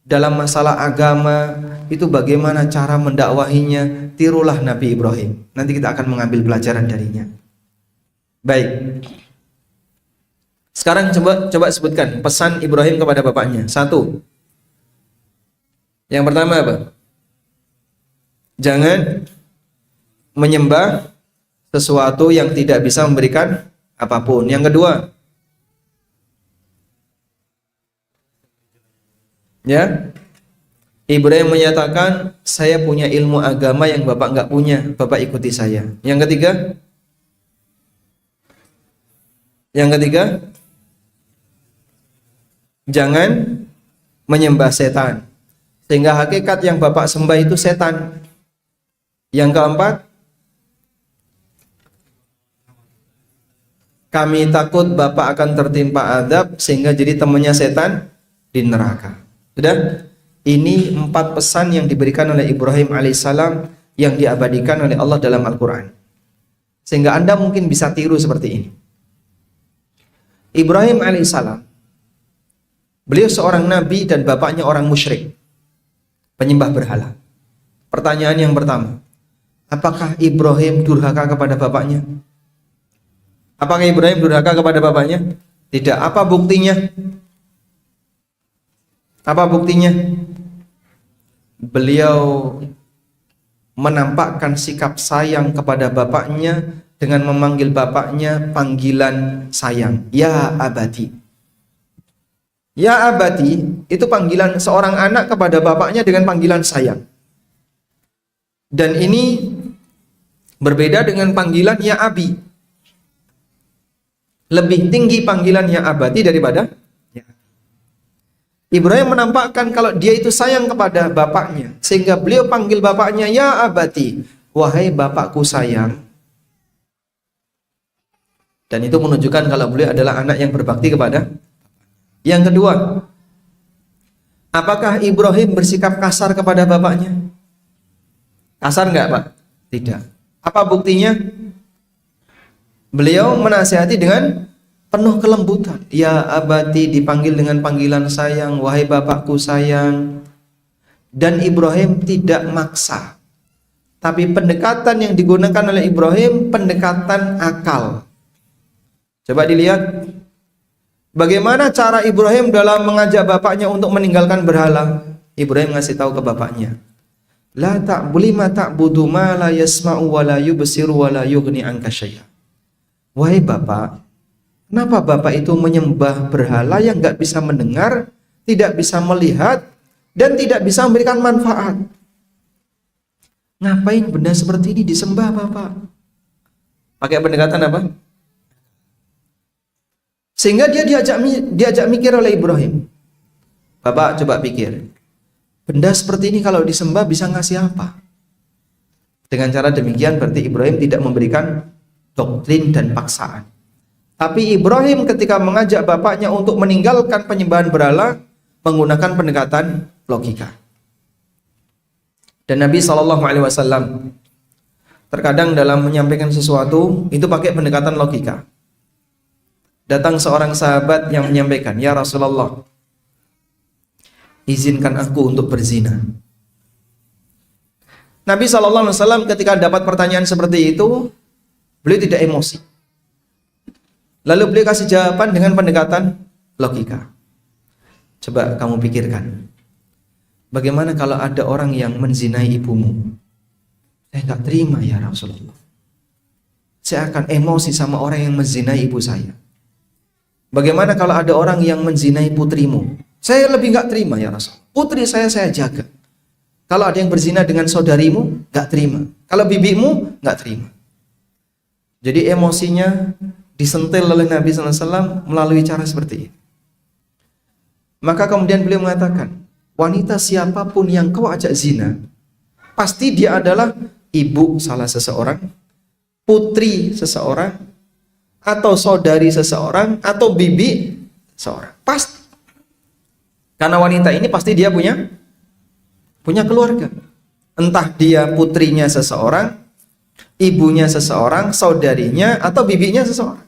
dalam masalah agama, itu bagaimana cara mendakwahinya? Tirulah Nabi Ibrahim. Nanti kita akan mengambil pelajaran darinya. Baik. Sekarang coba sebutkan pesan Ibrahim kepada bapaknya. 1. Yang pertama apa? Jangan menyembah sesuatu yang tidak bisa memberikan apapun. Yang kedua, ya, Ibrahim menyatakan, saya punya ilmu agama yang Bapak nggak punya, Bapak ikuti saya. Yang ketiga, jangan menyembah setan, sehingga hakikat yang Bapak sembah itu setan. Yang keempat, kami takut Bapak akan tertimpa adab sehingga jadi temannya setan di neraka. Sudah? Ini 4 pesan yang diberikan oleh Ibrahim alaihissalam yang diabadikan oleh Allah dalam Al-Quran. Sehingga Anda mungkin bisa tiru seperti ini. Ibrahim alaihissalam, beliau seorang nabi dan bapaknya orang musyrik, penyembah berhala. Pertanyaan yang pertama, apakah Ibrahim durhaka kepada bapaknya? Apakah Ibrahim durhaka kepada bapaknya? Tidak. Apa buktinya? Apa buktinya? Beliau menampakkan sikap sayang kepada bapaknya dengan memanggil bapaknya panggilan sayang. Ya abati. Ya abati itu panggilan seorang anak kepada bapaknya dengan panggilan sayang. Dan ini berbeda dengan panggilan ya abi. Lebih tinggi panggilan ya abati daripada ya. Ibrahim menampakkan kalau dia itu sayang kepada bapaknya, sehingga beliau panggil bapaknya ya abati, wahai bapakku sayang. Dan itu menunjukkan kalau beliau adalah anak yang berbakti kepada. Yang kedua, apakah Ibrahim bersikap kasar kepada bapaknya? Kasar enggak, Pak? Tidak. Apa buktinya? Beliau menasihati dengan penuh kelembutan. Ya abati dipanggil dengan panggilan sayang, wahai bapakku sayang. Dan Ibrahim tidak maksa. Tapi pendekatan yang digunakan oleh Ibrahim pendekatan akal. Coba dilihat bagaimana cara Ibrahim dalam mengajak bapaknya untuk meninggalkan berhala. Ibrahim ngasih tahu ke bapaknya, la ta'buli ma ta'budu ma la yasma'u wa la yubsiru wa la yughni anka syai'a. Wahai bapak, kenapa bapak itu menyembah berhala yang nggak bisa mendengar, tidak bisa melihat, dan tidak bisa memberikan manfaat? Ngapain benda seperti ini disembah bapak? Pakai pendekatan apa? Sehingga dia diajak mikir oleh Ibrahim. Bapak coba pikir, benda seperti ini kalau disembah bisa ngasih apa? Dengan cara demikian berarti Ibrahim tidak memberikan doktrin dan paksaan. Tapi Ibrahim ketika mengajak bapaknya untuk meninggalkan penyembahan berhala menggunakan pendekatan logika. Dan Nabi SAW terkadang dalam menyampaikan sesuatu itu pakai pendekatan logika. Datang seorang sahabat yang menyampaikan, ya Rasulullah, izinkan aku untuk berzina. Nabi SAW ketika dapat pertanyaan seperti itu, beliau tidak emosi. Lalu beliau kasih jawaban dengan pendekatan logika. Coba kamu pikirkan, bagaimana kalau ada orang yang menzinai ibumu? Saya nggak terima ya Rasulullah. Saya akan emosi sama orang yang menzinai ibu saya. Bagaimana kalau ada orang yang menzinai putrimu? Saya lebih nggak terima ya Rasul. Putri saya jaga. Kalau ada yang berzina dengan saudarimu, nggak terima. Kalau bibimu, nggak terima. Jadi emosinya disentil oleh Nabi SAW melalui cara seperti ini. Maka kemudian beliau mengatakan, wanita siapapun yang kau ajak zina, pasti dia adalah ibu salah seseorang, putri seseorang, atau saudari seseorang, atau bibi seseorang. Pasti. Karena wanita ini pasti dia punya keluarga. Entah dia putrinya seseorang, ibunya seseorang, saudarinya, atau bibinya seseorang.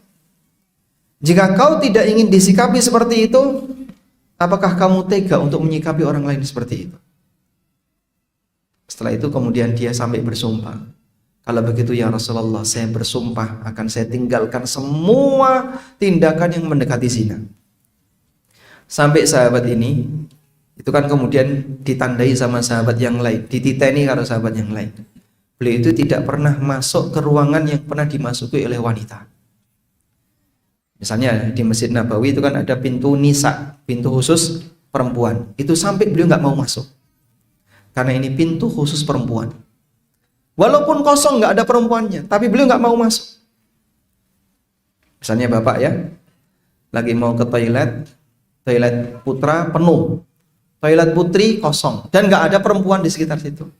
Jika kau tidak ingin disikapi seperti itu, apakah kamu tega untuk menyikapi orang lain seperti itu? Setelah itu kemudian dia sampai bersumpah, kalau begitu ya Rasulullah, saya bersumpah akan saya tinggalkan semua tindakan yang mendekati zina. Sampai sahabat ini Itu kan kemudian ditandai sama sahabat yang lain, dititeni karo sahabat yang lain. Beliau itu tidak pernah masuk ke ruangan yang pernah dimasuki oleh wanita. Misalnya di Masjid Nabawi itu kan ada pintu nisa, pintu khusus perempuan. Itu sampai beliau nggak mau masuk. Karena ini pintu khusus perempuan. Walaupun kosong nggak ada perempuannya, tapi beliau nggak mau masuk. Misalnya bapak ya, lagi mau ke toilet, toilet putra penuh, toilet putri kosong, dan nggak ada perempuan di sekitar situ.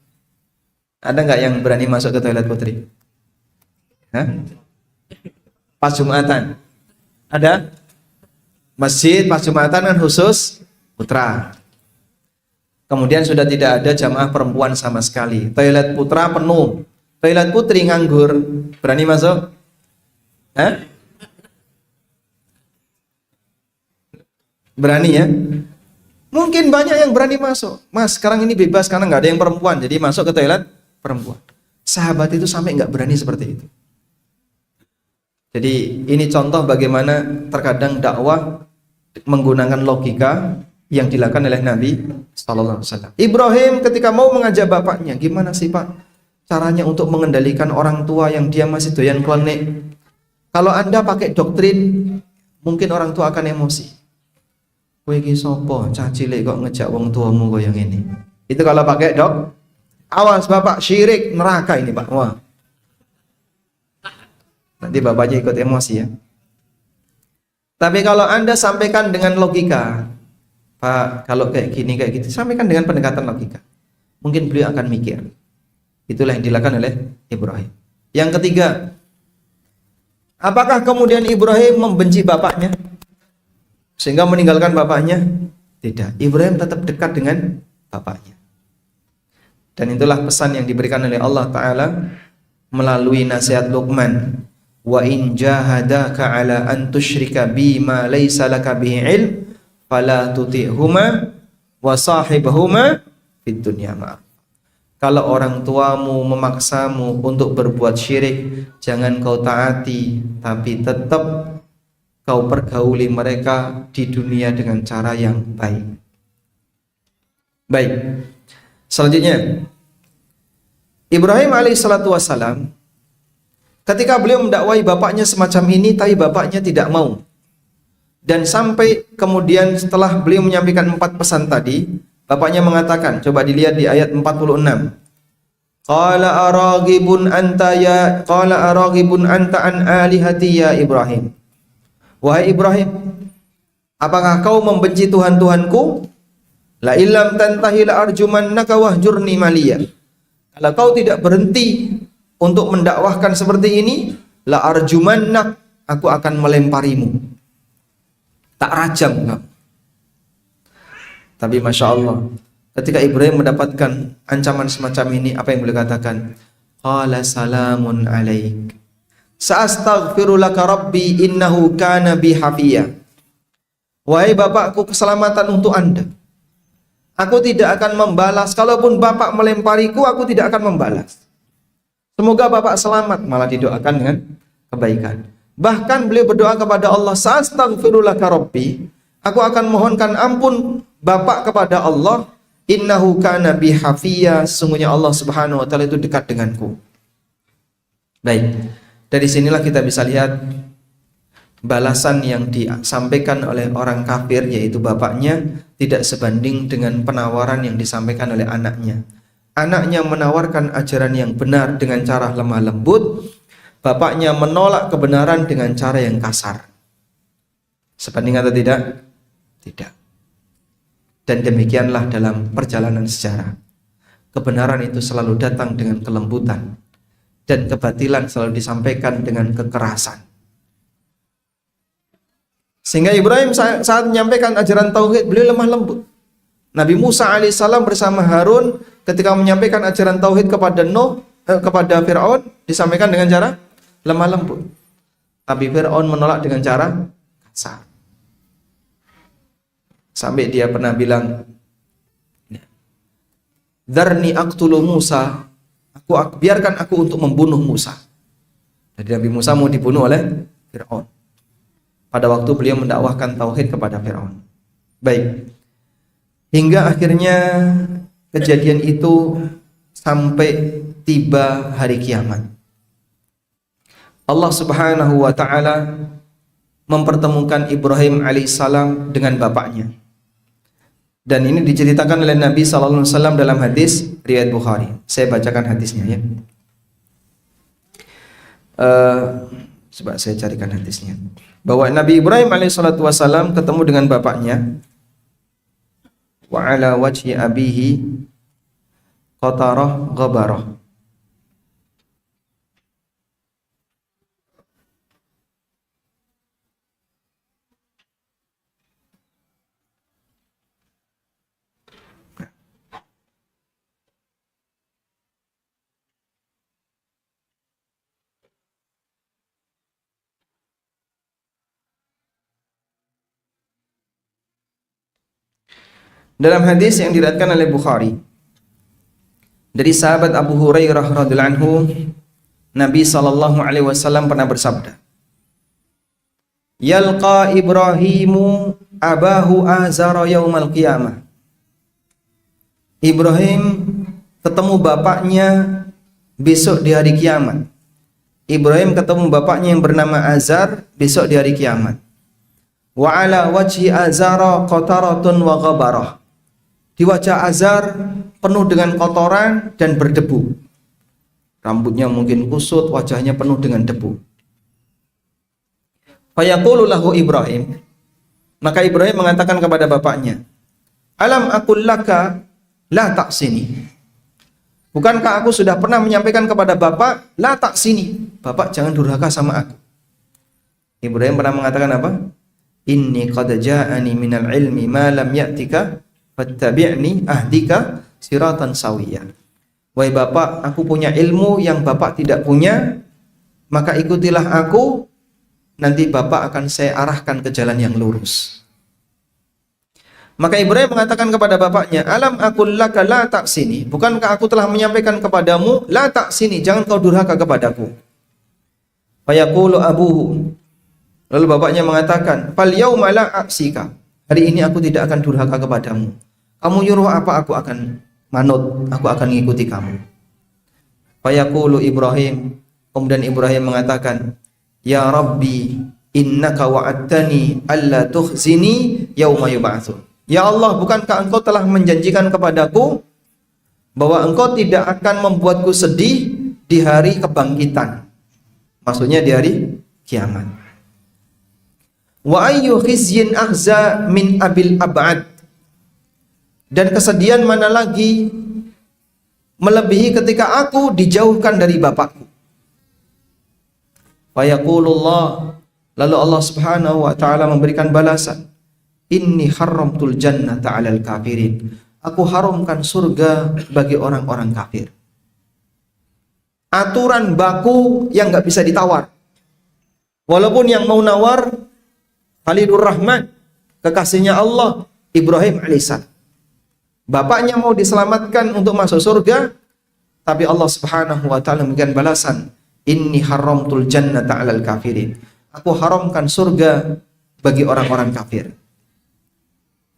Ada nggak yang berani masuk ke toilet putri? Hah? Pas Jumatan? Ada? Masjid pas Jumatan kan khusus putra. Kemudian sudah tidak ada jamaah perempuan sama sekali. Toilet putra penuh, toilet putri nganggur. Berani masuk? Hah? Berani ya? Mungkin banyak yang berani masuk. Mas, sekarang ini bebas karena nggak ada yang perempuan, jadi masuk ke toilet perempuan. Sahabat itu sampai nggak berani seperti itu. Jadi ini contoh bagaimana terkadang dakwah menggunakan logika yang dilakukan oleh Nabi Sallallahu Alaihi Wasallam. Ibrahim ketika mau mengajak bapaknya, gimana sih Pak caranya untuk mengendalikan orang tua yang dia masih doyan klenik? Kalau Anda pakai doktrin, mungkin orang tua akan emosi. Kowe iki sapa? Cah cilik kok ngejak wong tuamu koyo ngene. Itu kalau pakai dok. Awas Bapak, syirik neraka ini Pak. Wah. Nanti bapaknya ikut emosi ya. Tapi kalau Anda sampaikan dengan logika, Pak, kalau kayak gini kayak gitu, sampaikan dengan pendekatan logika. Mungkin beliau akan mikir. Itulah yang dilakukan oleh Ibrahim. Yang ketiga, apakah kemudian Ibrahim membenci bapaknya sehingga meninggalkan bapaknya? Tidak. Ibrahim tetap dekat dengan bapaknya. Dan itulah pesan yang diberikan oleh Allah Ta'ala melalui nasihat Luqman. Wa in jahadaka ala an tusyrika bima laysa laka bihi ilm fala tuti'huma wa sahibhuma fid dunya ma'ruf. Kalau orang tuamu memaksamu untuk berbuat syirik, jangan kau taati, tapi tetap kau pergauli mereka di dunia dengan cara yang baik. Baik. Selanjutnya, Ibrahim alaihissalatu wassalam ketika beliau mendakwai bapaknya semacam ini, tapi bapaknya tidak mau. Dan sampai kemudian setelah beliau menyampaikan 4 pesan tadi, bapaknya mengatakan, coba dilihat di ayat 46. Qala araghibun anta an alihati ya Ibrahim. Wahai Ibrahim, apakah kau membenci Tuhan-Tuhanku? La illam tantahi la arjumannaka wahjurni maliya. Kalau kau tidak berhenti untuk mendakwahkan seperti ini, la arjumannak, aku akan melemparimu. Tak rajam kamu. Tapi Masya Allah, ketika Ibrahim mendapatkan ancaman semacam ini, apa yang beliau katakan? Qala salamun alaik. Sa'astaghfiru laka rabbi innahu kana bi hafiya. Wahai bapakku, keselamatan untuk Anda. Aku tidak akan membalas. Kalaupun bapak melempariku, aku tidak akan membalas. Semoga bapak selamat. Malah didoakan dengan kebaikan. Bahkan beliau berdoa kepada Allah, Sa'astaghfiru laka rabbi. Aku akan mohonkan ampun bapak kepada Allah. Innahu kana bi hafiya. Sesungguhnya Allah Subhanahu wa taala itu dekat denganku. Baik. Dari sinilah kita bisa lihat balasan yang disampaikan oleh orang kafir, yaitu bapaknya, tidak sebanding dengan penawaran yang disampaikan oleh anaknya. Anaknya menawarkan ajaran yang benar dengan cara lemah lembut, bapaknya menolak kebenaran dengan cara yang kasar. Sebanding atau tidak? Tidak. Dan demikianlah dalam perjalanan sejarah. Kebenaran itu selalu datang dengan kelembutan, dan kebatilan selalu disampaikan dengan kekerasan. Sehingga Ibrahim saat menyampaikan ajaran tauhid, beliau lemah lembut. Nabi Musa alaihissalam bersama Harun ketika menyampaikan ajaran tauhid kepada kepada Fir'aun, disampaikan dengan cara lemah lembut. Tapi Fir'aun menolak dengan cara kasar. Sampai dia pernah bilang, "Dzarni aqtulu Musa." Biarkan aku untuk membunuh Musa. Jadi Nabi Musa mau dibunuh oleh Fir'aun pada waktu beliau mendakwahkan tauhid kepada Fir'aun. Baik. hingga akhirnya kejadian itu sampai tiba hari kiamat. Allah Subhanahu wa taala mempertemukan Ibrahim alaihissalam dengan bapaknya. Dan ini diceritakan oleh Nabi sallallahu alaihi wasallam dalam hadis riwayat Bukhari. Saya bacakan hadisnya ya. Coba saya carikan hadisnya. Bahwa Nabi Ibrahim alaihissalatu wassalam ketemu dengan bapaknya. Wa ala wajhi abihi qatarah ghabarah. Dalam hadis yang diriwayatkan oleh Bukhari dari sahabat Abu Hurairah radhiyallahu anhu, Nabi sallallahu alaihi wasallam pernah bersabda, "Yalqa Ibrahimu abahu azara yaumal qiyamah." Ibrahim ketemu bapaknya besok di hari kiamat. Ibrahim ketemu bapaknya yang bernama Azar besok di hari kiamat. Wa ala wajhi Azara qataratun wa ghabarah. Di wajah Azar penuh dengan kotoran dan berdebu. Rambutnya mungkin kusut, wajahnya penuh dengan debu. Fayaqulu lahu Ibrahim. Maka Ibrahim mengatakan kepada bapaknya, "Alam aqul laka la taksini." Bukankah aku sudah pernah menyampaikan kepada bapak, la taksini, bapak jangan durhaka sama aku. Ibrahim pernah mengatakan apa? Inni qad ja'ani minal ilmi ma lam ya'tika fattabi'ni ahdika siratan sawiyah. Wahai bapak, aku punya ilmu yang bapak tidak punya, maka ikutilah aku, nanti bapak akan saya arahkan ke jalan yang lurus. Maka Ibrahim mengatakan kepada bapaknya, "Alam aqul laka la taksini." Bukankah aku telah menyampaikan kepadamu, la taksini, jangan kau durhaka kepadaku. Fayaqulu abuhu. Lalu bapaknya mengatakan, "Fal yauma la aksika." Hari ini aku tidak akan durhaka kepadamu. Kamu nyuruh apa, aku akan manut, aku akan mengikuti kamu. Fayaqulu Ibrahim. Kemudian Ibrahim mengatakan, "Ya Rabbi, innaka wa'adtani alla tukhzini yauma yub'atsun." Ya Allah, bukankah engkau telah menjanjikan kepadaku bahwa engkau tidak akan membuatku sedih di hari kebangkitan. Maksudnya di hari kiamat. Wa ayyu khizyin akhza min abil ab'ad. Dan kesedihan mana lagi melebihi ketika aku dijauhkan dari bapakku. Wa yaqulullah, lalu Allah Subhanahu wa taala memberikan balasan, "Inni haramtul jannata 'alal kafirin." Aku haramkan surga bagi orang-orang kafir. Aturan baku yang enggak bisa ditawar. Walaupun yang mau nawar Khalilur Rahman, kekasihnya Allah, Ibrahim alaihissalam. Bapaknya mau diselamatkan untuk masuk surga, tapi Allah Subhanahu wa taala memberikan balasan, "Inni haramtul jannata 'alal kafirin." Aku haramkan surga bagi orang-orang kafir.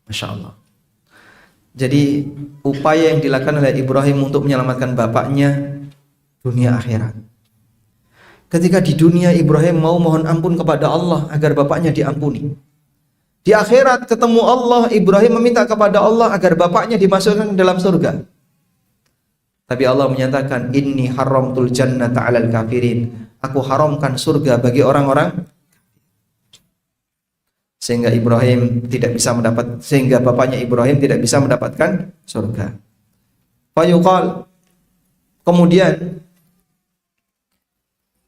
Masya Allah. Jadi upaya yang dilakukan oleh Ibrahim untuk menyelamatkan bapaknya dunia akhirat. Ketika di dunia Ibrahim mau mohon ampun kepada Allah agar bapaknya diampuni. Di akhirat ketemu Allah, Ibrahim meminta kepada Allah agar bapaknya dimasukkan dalam surga. Tapi Allah menyatakan, "Inni haramtul jannata 'alal kafirin." Aku haramkan surga bagi orang-orang, sehingga bapaknya Ibrahim tidak bisa mendapatkan surga. Fayuqal, kemudian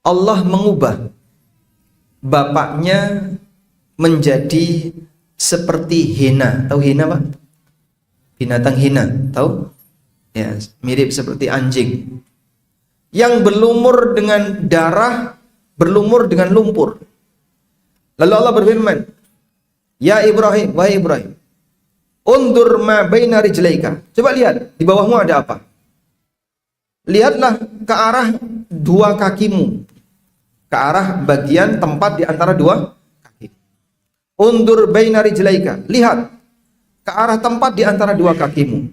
Allah mengubah bapaknya menjadi seperti hina. Tahu hina, Pak? Binatang hina, tahu? Ya, mirip seperti anjing. Yang berlumur dengan darah, berlumur dengan lumpur. Lalu Allah berfirman, "Ya Ibrahim, wahai Ibrahim, undur ma baina rijlaika." Coba lihat, di bawahmu ada apa? Lihatlah ke arah dua kakimu. Ke arah bagian tempat di antara dua kaki. Undur baina rijlaika. Lihat ke arah tempat di antara dua kakimu.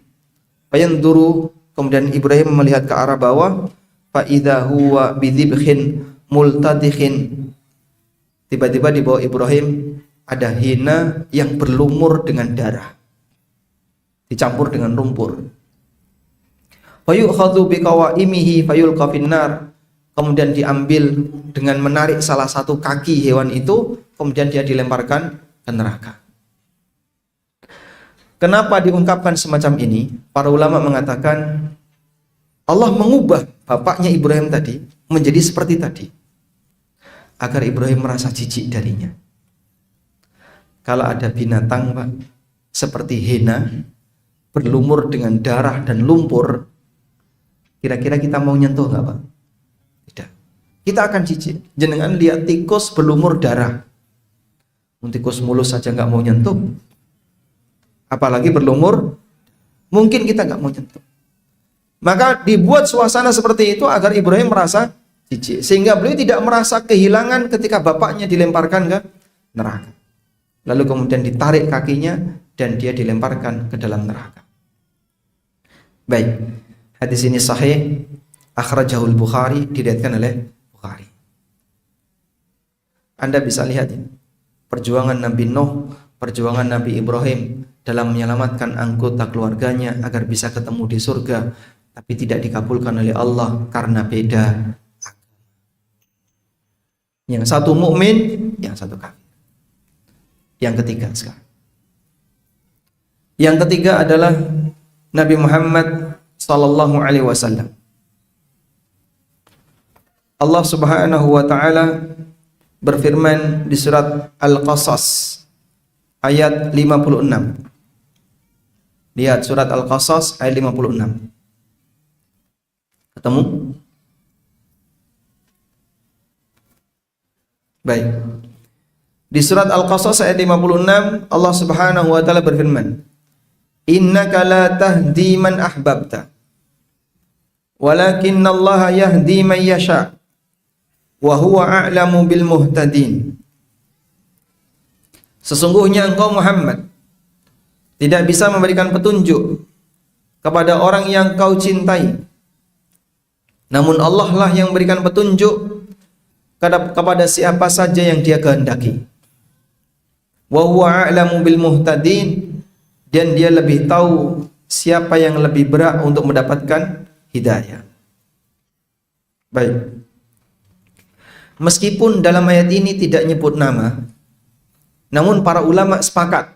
Fayanduru, kemudian Ibrahim melihat ke arah bawah, fa idza huwa bidhibhin multadikhin. Tiba-tiba di bawah Ibrahim ada hina yang berlumur dengan darah, dicampur dengan lumpur. Fayukhadhu biqawaimihi fayulqa finnar. Kemudian diambil dengan menarik salah satu kaki hewan itu, kemudian dia dilemparkan ke neraka. Kenapa diungkapkan semacam ini? Para ulama mengatakan Allah mengubah bapaknya Ibrahim tadi menjadi seperti tadi, agar Ibrahim merasa jijik darinya. Kalau ada binatang, Pak, seperti hena berlumur dengan darah dan lumpur, kira-kira kita mau nyentuh nggak, Pak? Tidak. Kita akan jijik. Jenengan lihat tikus berlumur darah, tikus mulus saja nggak mau nyentuh, apalagi berlumur, mungkin kita nggak mau nyentuh. Maka dibuat suasana seperti itu agar Ibrahim merasa jijik, sehingga beliau tidak merasa kehilangan ketika bapaknya dilemparkan ke neraka. Lalu kemudian ditarik kakinya dan dia dilemparkan ke dalam neraka. Baik, hadis ini sahih, akhrajahul Bukhari, diriwayatkan oleh Bukhari. Anda bisa lihat ini, perjuangan Nabi Nuh, perjuangan Nabi Ibrahim dalam menyelamatkan anggota keluarganya agar bisa ketemu di surga, tapi tidak dikabulkan oleh Allah karena beda. Yang satu mukmin, yang satu kafir. Yang ketiga sekarang. Yang ketiga adalah Nabi Muhammad sallallahu alaihi wasallam. Allah Subhanahu wa taala berfirman di surat Al-Qasas ayat 56. Lihat surat Al-Qasas ayat 56. Ketemu? Baik. Di surat Al-Qasas ayat 56 Allah Subhanahu wa taala berfirman, "Innaka la tahdi man ahbabta, walakinnallaha yahdi man yasha, wa huwa a'lamu bil muhtadin." Sesungguhnya engkau Muhammad tidak bisa memberikan petunjuk kepada orang yang kau cintai, namun Allah lah yang memberikan petunjuk kepada siapa saja yang Dia kehendaki. Wa huwa a'lamu bil muhtadin, dan Dia lebih tahu siapa yang lebih berhak untuk mendapatkan hidayah. Baik. Meskipun dalam ayat ini tidak nyebut nama, namun para ulama sepakat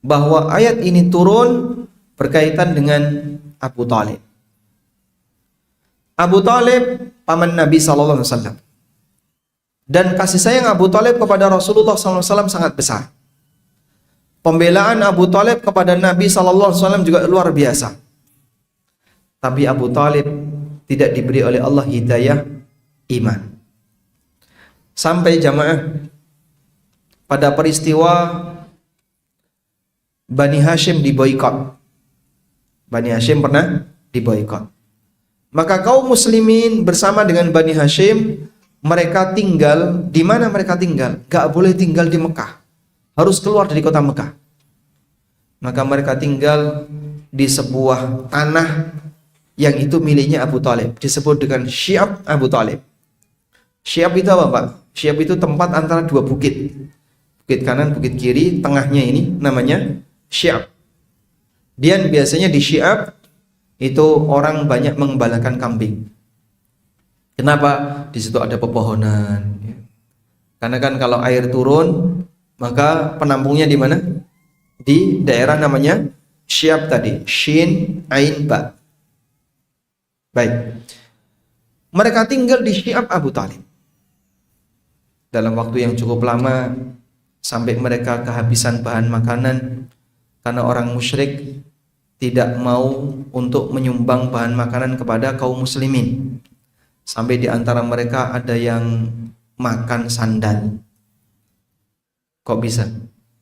bahwa ayat ini turun berkaitan dengan Abu Thalib. Abu Thalib paman Nabi sallallahu alaihi wasallam. Dan kasih sayang Abu Thalib kepada Rasulullah SAW sangat besar. Pembelaan Abu Thalib kepada Nabi SAW juga luar biasa. Tapi Abu Thalib tidak diberi oleh Allah hidayah iman. Sampai jamaah pada peristiwa Bani Hashim diboikot. Bani Hashim pernah diboikot. Maka kaum muslimin bersama dengan Bani Hashim, mereka tinggal di mana mereka tinggal? Gak boleh tinggal di Mekah, harus keluar dari kota Mekah. Maka mereka tinggal di sebuah tanah yang itu miliknya Abu Thalib, disebut dengan Syi'ab Abu Thalib. Syi'ab itu apa, Pak? Syi'ab itu tempat antara dua bukit, bukit kanan, bukit kiri, tengahnya ini namanya Syi'ab. Dan biasanya di Syi'ab itu orang banyak mengembalakan kambing. Kenapa? Di situ ada pepohonan. Karena kan kalau air turun, maka penampungnya di mana? Di daerah namanya Syi'ab tadi, Shin, Ain, Ba. Baik. Mereka tinggal di Syi'ab Abu Thalib dalam waktu yang cukup lama, sampai mereka kehabisan bahan makanan karena orang musyrik tidak mau untuk menyumbang bahan makanan kepada kaum muslimin. Sampai di antara mereka ada yang makan sandal. Kok bisa?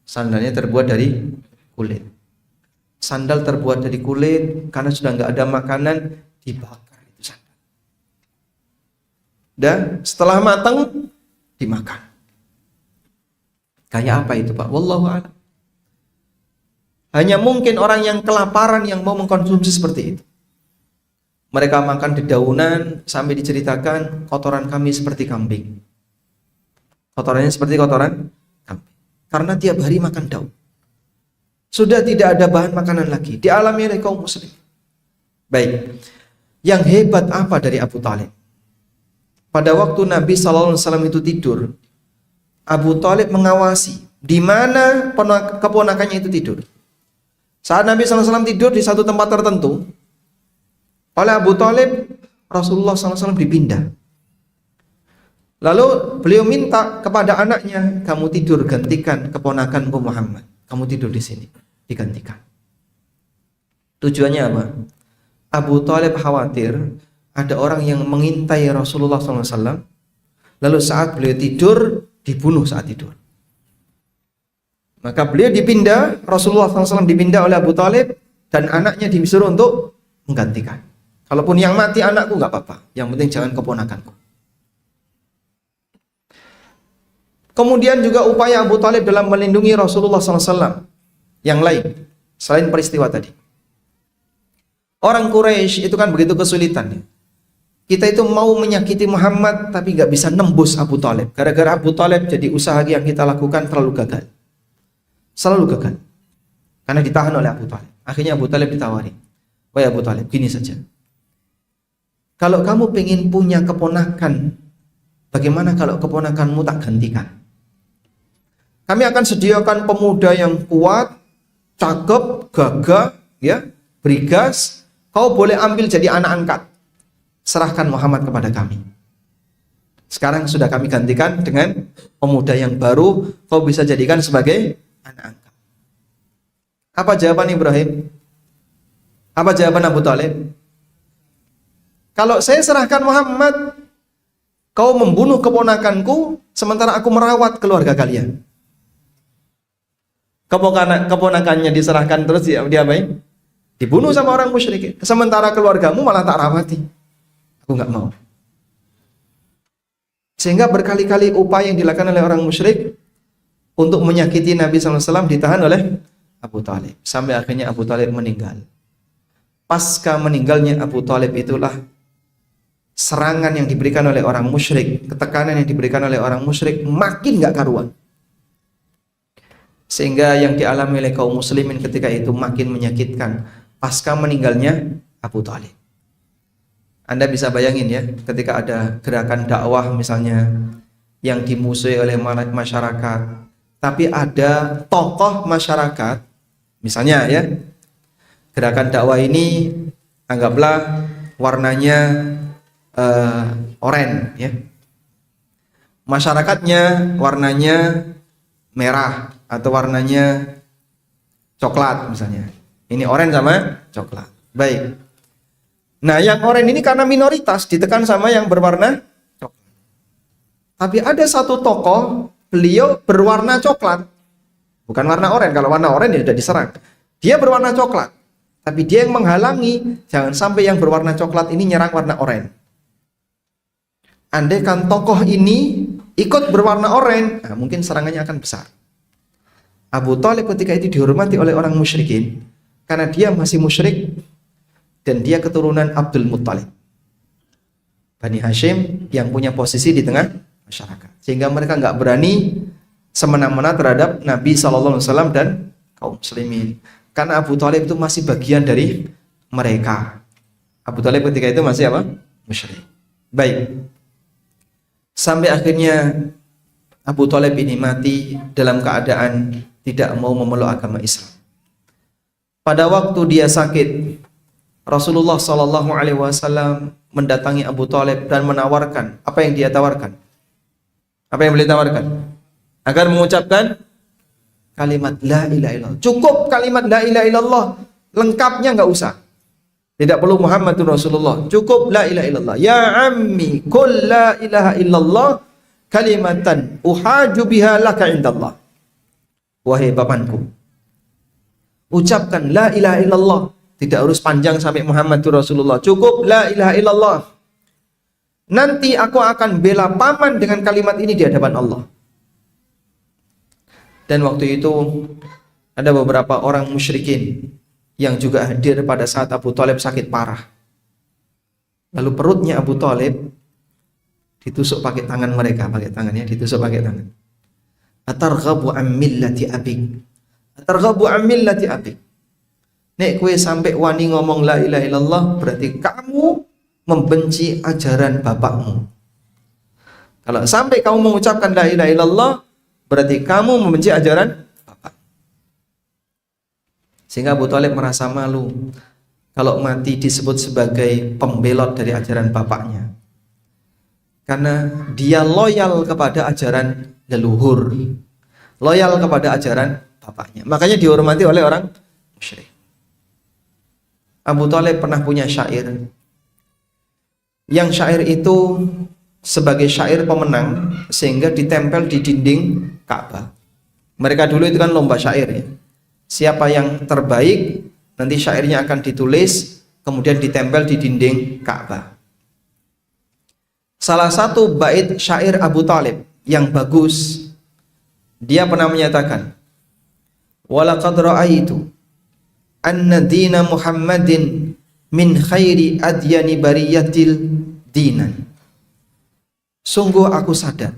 Sandalnya terbuat dari kulit. Sandal terbuat dari kulit, karena sudah nggak ada makanan, dibakar itu sandal. Dan setelah matang, dimakan. Kayak apa itu, Pak? Wallahu a'lam. Hanya mungkin orang yang kelaparan yang mau mengkonsumsi seperti itu. Mereka makan dedaunan sampai diceritakan kotoran kami seperti kambing. Kotorannya seperti kotoran kambing. Karena tiap hari makan daun. Sudah tidak ada bahan makanan lagi. Dialami oleh kaum muslim. Baik. Yang hebat apa dari Abu Thalib? Pada waktu Nabi SAW itu tidur, Abu Thalib mengawasi di mana keponakannya itu tidur. Saat Nabi SAW tidur di satu tempat tertentu, oleh Abu Thalib, Rasulullah SAW dipindah. Lalu beliau minta kepada anaknya, kamu tidur gantikan keponakanku Muhammad. Kamu tidur di sini, digantikan. Tujuannya apa? Abu Thalib khawatir ada orang yang mengintai Rasulullah SAW, lalu saat beliau tidur, dibunuh saat tidur. Maka beliau dipindah, Rasulullah SAW dipindah oleh Abu Thalib, dan anaknya disuruh untuk menggantikan. Kalaupun yang mati anakku nggak apa-apa, yang penting jangan keponakanku. Kemudian juga upaya Abu Thalib dalam melindungi Rasulullah SAW yang lain, selain peristiwa tadi. Orang Quraisy itu kan begitu kesulitan. Kita itu mau menyakiti Muhammad tapi nggak bisa nembus Abu Thalib. Gara-gara Abu Thalib jadi usaha yang kita lakukan terlalu gagal. Selalu gagal. Karena ditahan oleh Abu Thalib. Akhirnya Abu Thalib ditawari. Wahai Abu Thalib, gini saja. Kalau kamu pengen punya keponakan, bagaimana kalau keponakanmu tak gantikan? Kami akan sediakan pemuda yang kuat, cakep, gagah, ya, berigas. Kau boleh ambil jadi anak angkat. Serahkan Muhammad kepada kami. Sekarang sudah kami gantikan dengan pemuda yang baru, kau bisa jadikan sebagai anak angkat. Apa jawaban Ibrahim? Apa jawaban Abu Thalib? Kalau saya serahkan Muhammad, kau membunuh keponakanku, sementara aku merawat keluarga kalian. Keponakannya diserahkan terus dia apain? Dibunuh sama orang musyrik. Sementara keluargamu malah tak rawati. Aku nggak mau. Sehingga berkali-kali upaya yang dilakukan oleh orang musyrik untuk menyakiti Nabi SAW ditahan oleh Abu Thalib. Sampai akhirnya Abu Thalib meninggal. Pasca meninggalnya Abu Thalib itulah serangan yang diberikan oleh orang musyrik, ketekanan yang diberikan oleh orang musyrik makin nggak karuan. Sehingga yang dialami oleh kaum muslimin ketika itu makin menyakitkan pasca meninggalnya Abu Thalib. Anda bisa bayangin ya, ketika ada gerakan dakwah misalnya yang dimusuhi oleh masyarakat, tapi ada tokoh masyarakat, misalnya ya, gerakan dakwah ini anggaplah warnanya oranye ya. Masyarakatnya warnanya merah atau warnanya coklat misalnya. Ini oranye sama coklat. Baik. Nah, yang oranye ini karena minoritas ditekan sama yang berwarna coklat. Tapi ada satu tokoh, beliau berwarna coklat. Bukan warna oranye. Kalau warna oranye ya sudah diserang. Dia berwarna coklat. Tapi dia yang menghalangi jangan sampai yang berwarna coklat ini nyerang warna oranye. Andaikan tokoh ini ikut berwarna oranye, nah mungkin serangannya akan besar. Abu Thalib ketika itu dihormati oleh orang musyrikin karena dia masih musyrik dan dia keturunan Abdul Muttalib, Bani Hashim yang punya posisi di tengah masyarakat, sehingga mereka nggak berani semena-mena terhadap Nabi SAW dan kaum muslimin, karena Abu Thalib itu masih bagian dari mereka. Abu Thalib ketika itu masih apa? Musyrik. Baik. Sampai akhirnya Abu Thalib ini mati dalam keadaan tidak mau memeluk agama Islam. Pada waktu dia sakit, Rasulullah SAW mendatangi Abu Thalib dan menawarkan apa yang dia tawarkan. Apa yang beliau tawarkan? Agar mengucapkan kalimat la ilaha illallah. Cukup kalimat la ilaha illallah, lengkapnya nggak usah. Tidak perlu Muhammadur Rasulullah. Cukup la ilaha illallah. Ya ammi, qul la ilaha illallah kalimatan uhaju biha laka indallah. Wahai pamanku, ucapkan la ilaha illallah. Tidak harus panjang sampai Muhammadur Rasulullah. Cukup la ilaha illallah. Nanti aku akan bela paman dengan kalimat ini di hadapan Allah. Dan waktu itu ada beberapa orang musyrikin yang juga hadir pada saat Abu Thalib sakit parah. Lalu perutnya Abu Thalib ditusuk pakai tangan mereka, ditusuk pakai tangan. Atarghabu an millati abik. Atarghabu an millati abik. Nek kue sampai wani ngomong la ilaha illallah, berarti kamu membenci ajaran bapakmu. Kalau sampai kamu mengucapkan la ilaha illallah, berarti kamu membenci ajaran bapak. Sehingga Abu Thalib merasa malu kalau mati disebut sebagai pembelot dari ajaran bapaknya. Karena dia loyal kepada ajaran leluhur, loyal kepada ajaran bapaknya. Makanya dihormati oleh orang musyrik. Abu Thalib pernah punya syair. Yang syair itu sebagai syair pemenang, sehingga ditempel di dinding Ka'bah. Mereka dulu itu kan lomba syair ya. Siapa yang terbaik, nanti syairnya akan ditulis, kemudian ditempel di dinding Ka'bah. Salah satu bait syair Abu Thalib yang bagus, dia pernah menyatakan, walaqad ra'aitu anna dina Muhammadin min khairi adyani bariyatil dinan. Sungguh aku sadar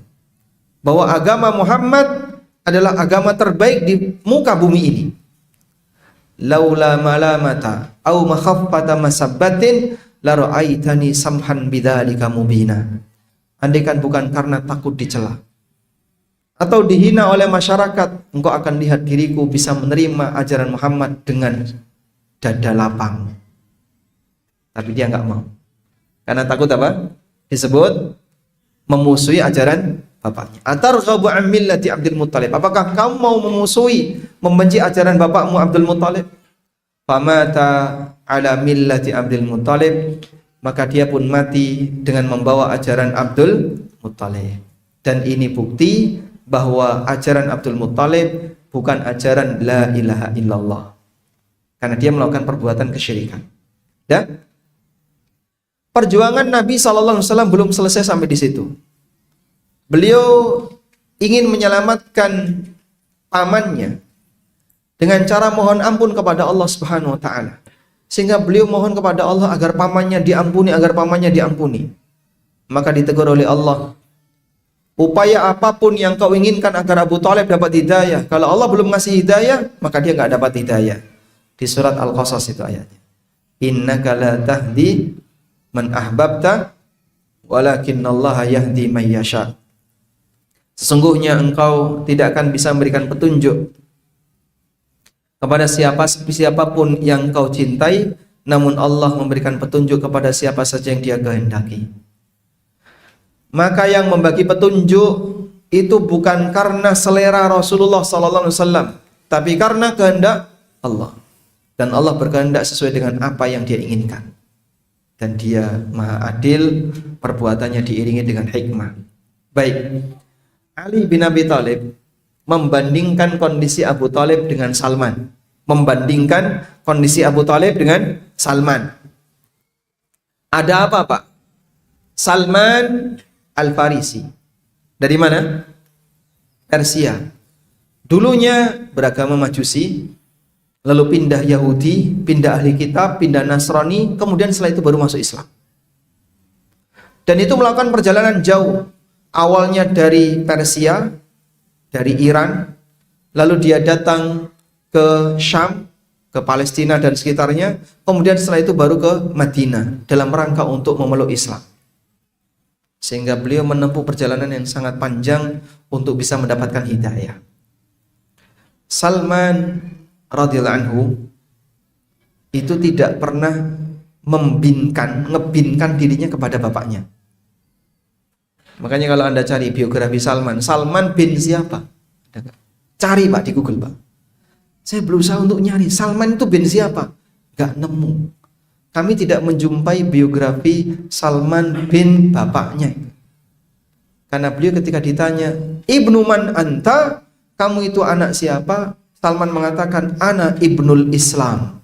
bahwa agama Muhammad adalah agama terbaik di muka bumi ini. Laula malamata au makhaffata masabbatin la ra'aitani samhan bidzalika mubina. Andaikan bukan karena takut dicela atau dihina oleh masyarakat, engkau akan lihat diriku bisa menerima ajaran Muhammad dengan dada lapang. Tapi dia enggak mau. Karena takut apa? Disebut memusuhi ajaran bapaknya. Atarghabu an millati Abdul Muttalib. Apakah kamu mau memusuhi, membenci ajaran bapakmu Abdul Muttalib? Famata ala millati Abdul Muttalib, maka dia pun mati dengan membawa ajaran Abdul Muttalib. Dan ini bukti bahwa ajaran Abdul Muttalib bukan ajaran la ilaha illallah, karena dia melakukan perbuatan kesyirikan. Dan perjuangan Nabi SAW belum selesai sampai di situ. Beliau ingin menyelamatkan pamannya dengan cara mohon ampun kepada Allah Subhanahu wa taala. Sehingga beliau mohon kepada Allah agar pamannya diampuni, Maka ditegur oleh Allah, upaya apapun yang kau inginkan agar Abu Thalib dapat hidayah, kalau Allah belum ngasih hidayah, maka dia enggak dapat hidayah. Di surat Al-Qasas itu ayatnya. Innaka la tahdi man ahbabta walakinallaha yahdi may yasha. Sesungguhnya engkau tidak akan bisa memberikan petunjuk kepada siapapun yang kau cintai, namun Allah memberikan petunjuk kepada siapa saja yang dia kehendaki. Maka yang membagi petunjuk itu bukan karena selera Rasulullah SAW, tapi karena kehendak Allah. Dan Allah berkehendak sesuai dengan apa yang dia inginkan. Dan dia maha adil, perbuatannya diiringi dengan hikmah. Baik, Ali bin Abi Thalib membandingkan kondisi Abu Thalib dengan Salman. Ada apa, Pak? Salman Al-Farisi. Dari mana? Persia. Dulunya beragama Majusi, lalu pindah Yahudi, pindah ahli kitab, pindah Nasrani, kemudian setelah itu baru masuk Islam. Dan itu melakukan perjalanan jauh. Awalnya dari Persia, dari Iran, lalu dia datang ke Syam, ke Palestina dan sekitarnya, kemudian setelah itu baru ke Madinah dalam rangka untuk memeluk Islam. Sehingga beliau menempuh perjalanan yang sangat panjang untuk bisa mendapatkan hidayah. Salman radhiyallahu anhu itu tidak pernah ngebinkan dirinya kepada bapaknya. Makanya kalau Anda cari biografi Salman bin siapa? Cari Pak di Google Pak. Saya berusaha untuk nyari Salman itu bin siapa? Gak nemu. Kami tidak menjumpai biografi Salman bin bapaknya. Karena beliau ketika ditanya, Ibnu man anta? Kamu itu anak siapa? Salman mengatakan, ana ibnul Islam.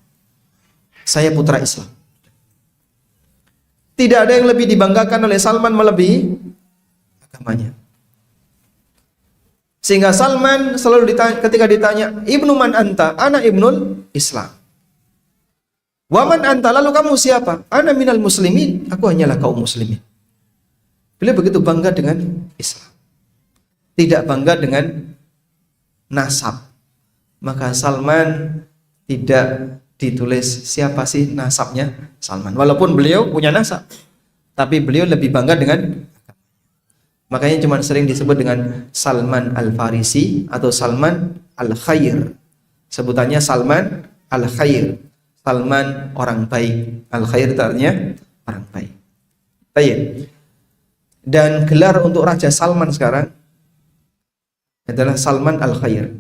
Saya putra Islam. Tidak ada yang lebih dibanggakan oleh Salman melebihi agamanya. Sehingga Salman selalu ditanya, ketika ditanya, "Ibnu man anta?" "Ana ibnul Islam." "Wa man anta?" "Lalu kamu siapa?" "Ana minal muslimin." "Aku hanyalah kaum muslimin." Beliau begitu bangga dengan Islam. Tidak bangga dengan nasab. Maka Salman tidak ditulis siapa sih nasabnya Salman. Walaupun beliau punya nasab, tapi beliau lebih bangga dengan, makanya cuma sering disebut dengan Salman Al-Farisi atau Salman Al-Khair. Sebutannya Salman Al-Khair. Salman orang baik. Al-Khair artinya orang baik. Baik. Dan gelar untuk Raja Salman sekarang adalah Salman Al-Khair.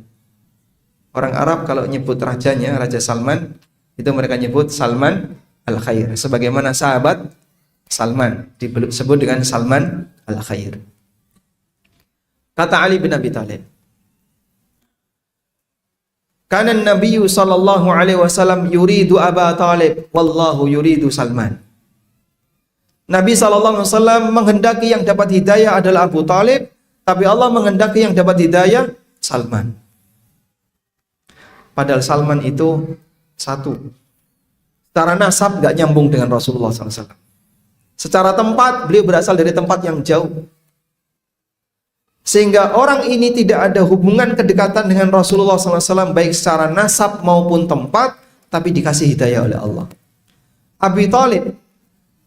Orang Arab kalau nyebut rajanya, Raja Salman, itu mereka nyebut Salman Al-Khair. Sebagaimana sahabat Salman disebut dengan Salman Al-Khair. Kata Ali bin Abi Thalib, "Kana Nabi sallallahu alaihi wasallam yuridu Aba Thalib, wallahu yuridu Salman." Nabi sallallahu alaihi wasallam menghendaki yang dapat hidayah adalah Abu Thalib, tapi Allah menghendaki yang dapat hidayah Salman. Padahal Salman itu satu, secara nasab gak nyambung dengan Rasulullah SAW. Secara tempat, beliau berasal dari tempat yang jauh. Sehingga orang ini tidak ada hubungan kedekatan dengan Rasulullah SAW, baik secara nasab maupun tempat, tapi dikasih hidayah oleh Allah. Abi Thalib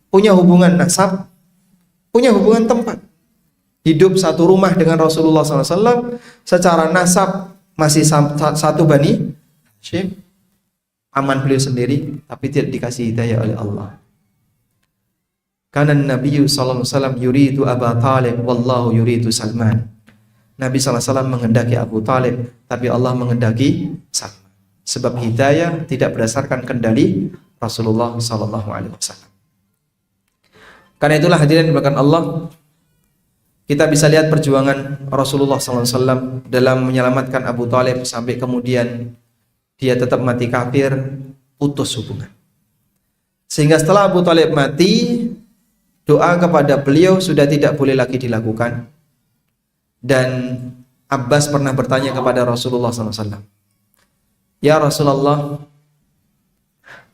punya hubungan nasab, punya hubungan tempat. Hidup satu rumah dengan Rasulullah SAW, secara nasab masih satu Bani Hashim, aman beliau sendiri, tapi tidak dikasih hidayah oleh Allah. Karena Nabi sallallahu alaihi wasallam yuridu Aba Thalib, wallahu yuridu Salman. Nabi sallallahu alaihi wasallam menghendaki Abu Thalib, tapi Allah menghendaki Salman. Sebab hidayah tidak berdasarkan kendali Rasulullah sallallahu alaihi wasallam. Karena itulah hadirin dimuliakan Allah, kita bisa lihat perjuangan Rasulullah SAW dalam menyelamatkan Abu Thalib sampai kemudian dia tetap mati kafir, putus hubungan. Sehingga setelah Abu Thalib mati, doa kepada beliau sudah tidak boleh lagi dilakukan. Dan Abbas pernah bertanya kepada Rasulullah SAW, "Ya Rasulullah,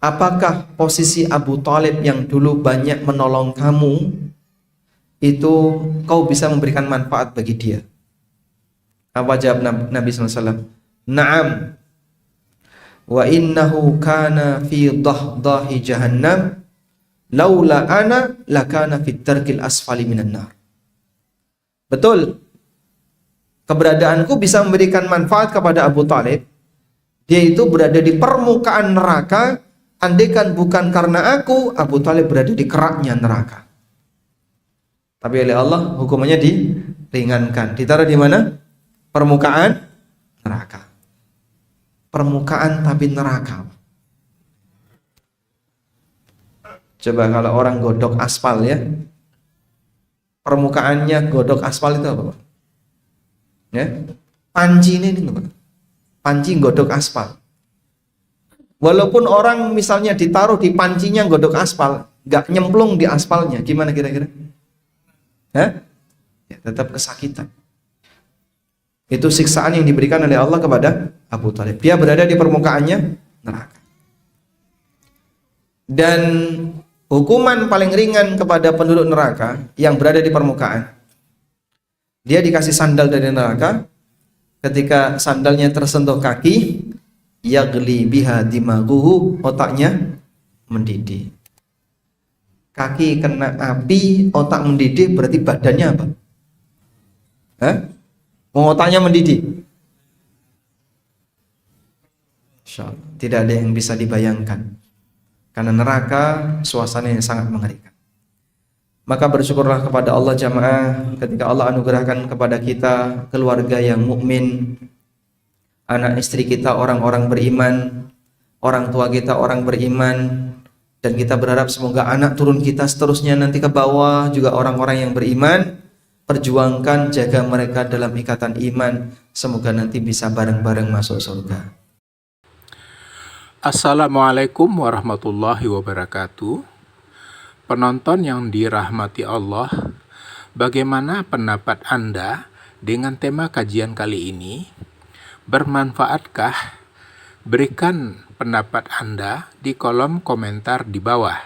apakah posisi Abu Thalib yang dulu banyak menolong kamu itu kau bisa memberikan manfaat bagi dia?" Apa jawab Nabi SAW? "Na'am, wa innahu kana fi dahdahi jahannam, laula ana lakana fit tarkil asfali minan nar." Betul, keberadaanku bisa memberikan manfaat kepada Abu Thalib. Dia itu berada di permukaan neraka, andaikan bukan karena aku, Abu Thalib berada di keraknya neraka. Tapi oleh Allah hukumannya diringankan. Ditaruh di mana? Permukaan neraka. Permukaan tapi neraka. Coba kalau orang godok aspal ya. Permukaannya godok aspal itu apa, Pak? Ya. Panci ini Pak. Panci godok aspal. Walaupun orang misalnya ditaruh di pancinya godok aspal, gak nyemplung di aspalnya, gimana kira-kira? Ya, tetap kesakitan. Itu siksaan yang diberikan oleh Allah kepada Abu Thalib. Dia berada di permukaannya neraka. Dan hukuman paling ringan kepada penduduk neraka yang berada di permukaan, dia dikasih sandal dari neraka. Ketika sandalnya tersentuh kaki, yagli biha dimaghuhu, otaknya mendidih. Kaki kena api, otak mendidih, berarti badannya apa? Otaknya mendidih. Tidak ada yang bisa dibayangkan. Karena neraka suasananya sangat mengerikan. Maka bersyukurlah kepada Allah jamaah ketika Allah anugerahkan kepada kita keluarga yang mukmin, anak istri kita orang-orang beriman, orang tua kita orang beriman. Dan kita berharap semoga anak turun kita seterusnya nanti ke bawah juga orang-orang yang beriman. Perjuangkan, jaga mereka dalam ikatan iman. Semoga nanti bisa bareng-bareng masuk surga. Assalamualaikum warahmatullahi wabarakatuh. Penonton yang dirahmati Allah, bagaimana pendapat Anda dengan tema kajian kali ini? Bermanfaatkah? Berikan pendapat Anda di kolom komentar di bawah.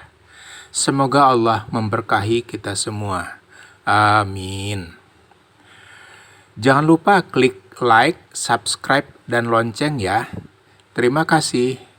Semoga Allah memberkahi kita semua. Amin. Jangan lupa klik like, subscribe, dan lonceng ya. Terima kasih.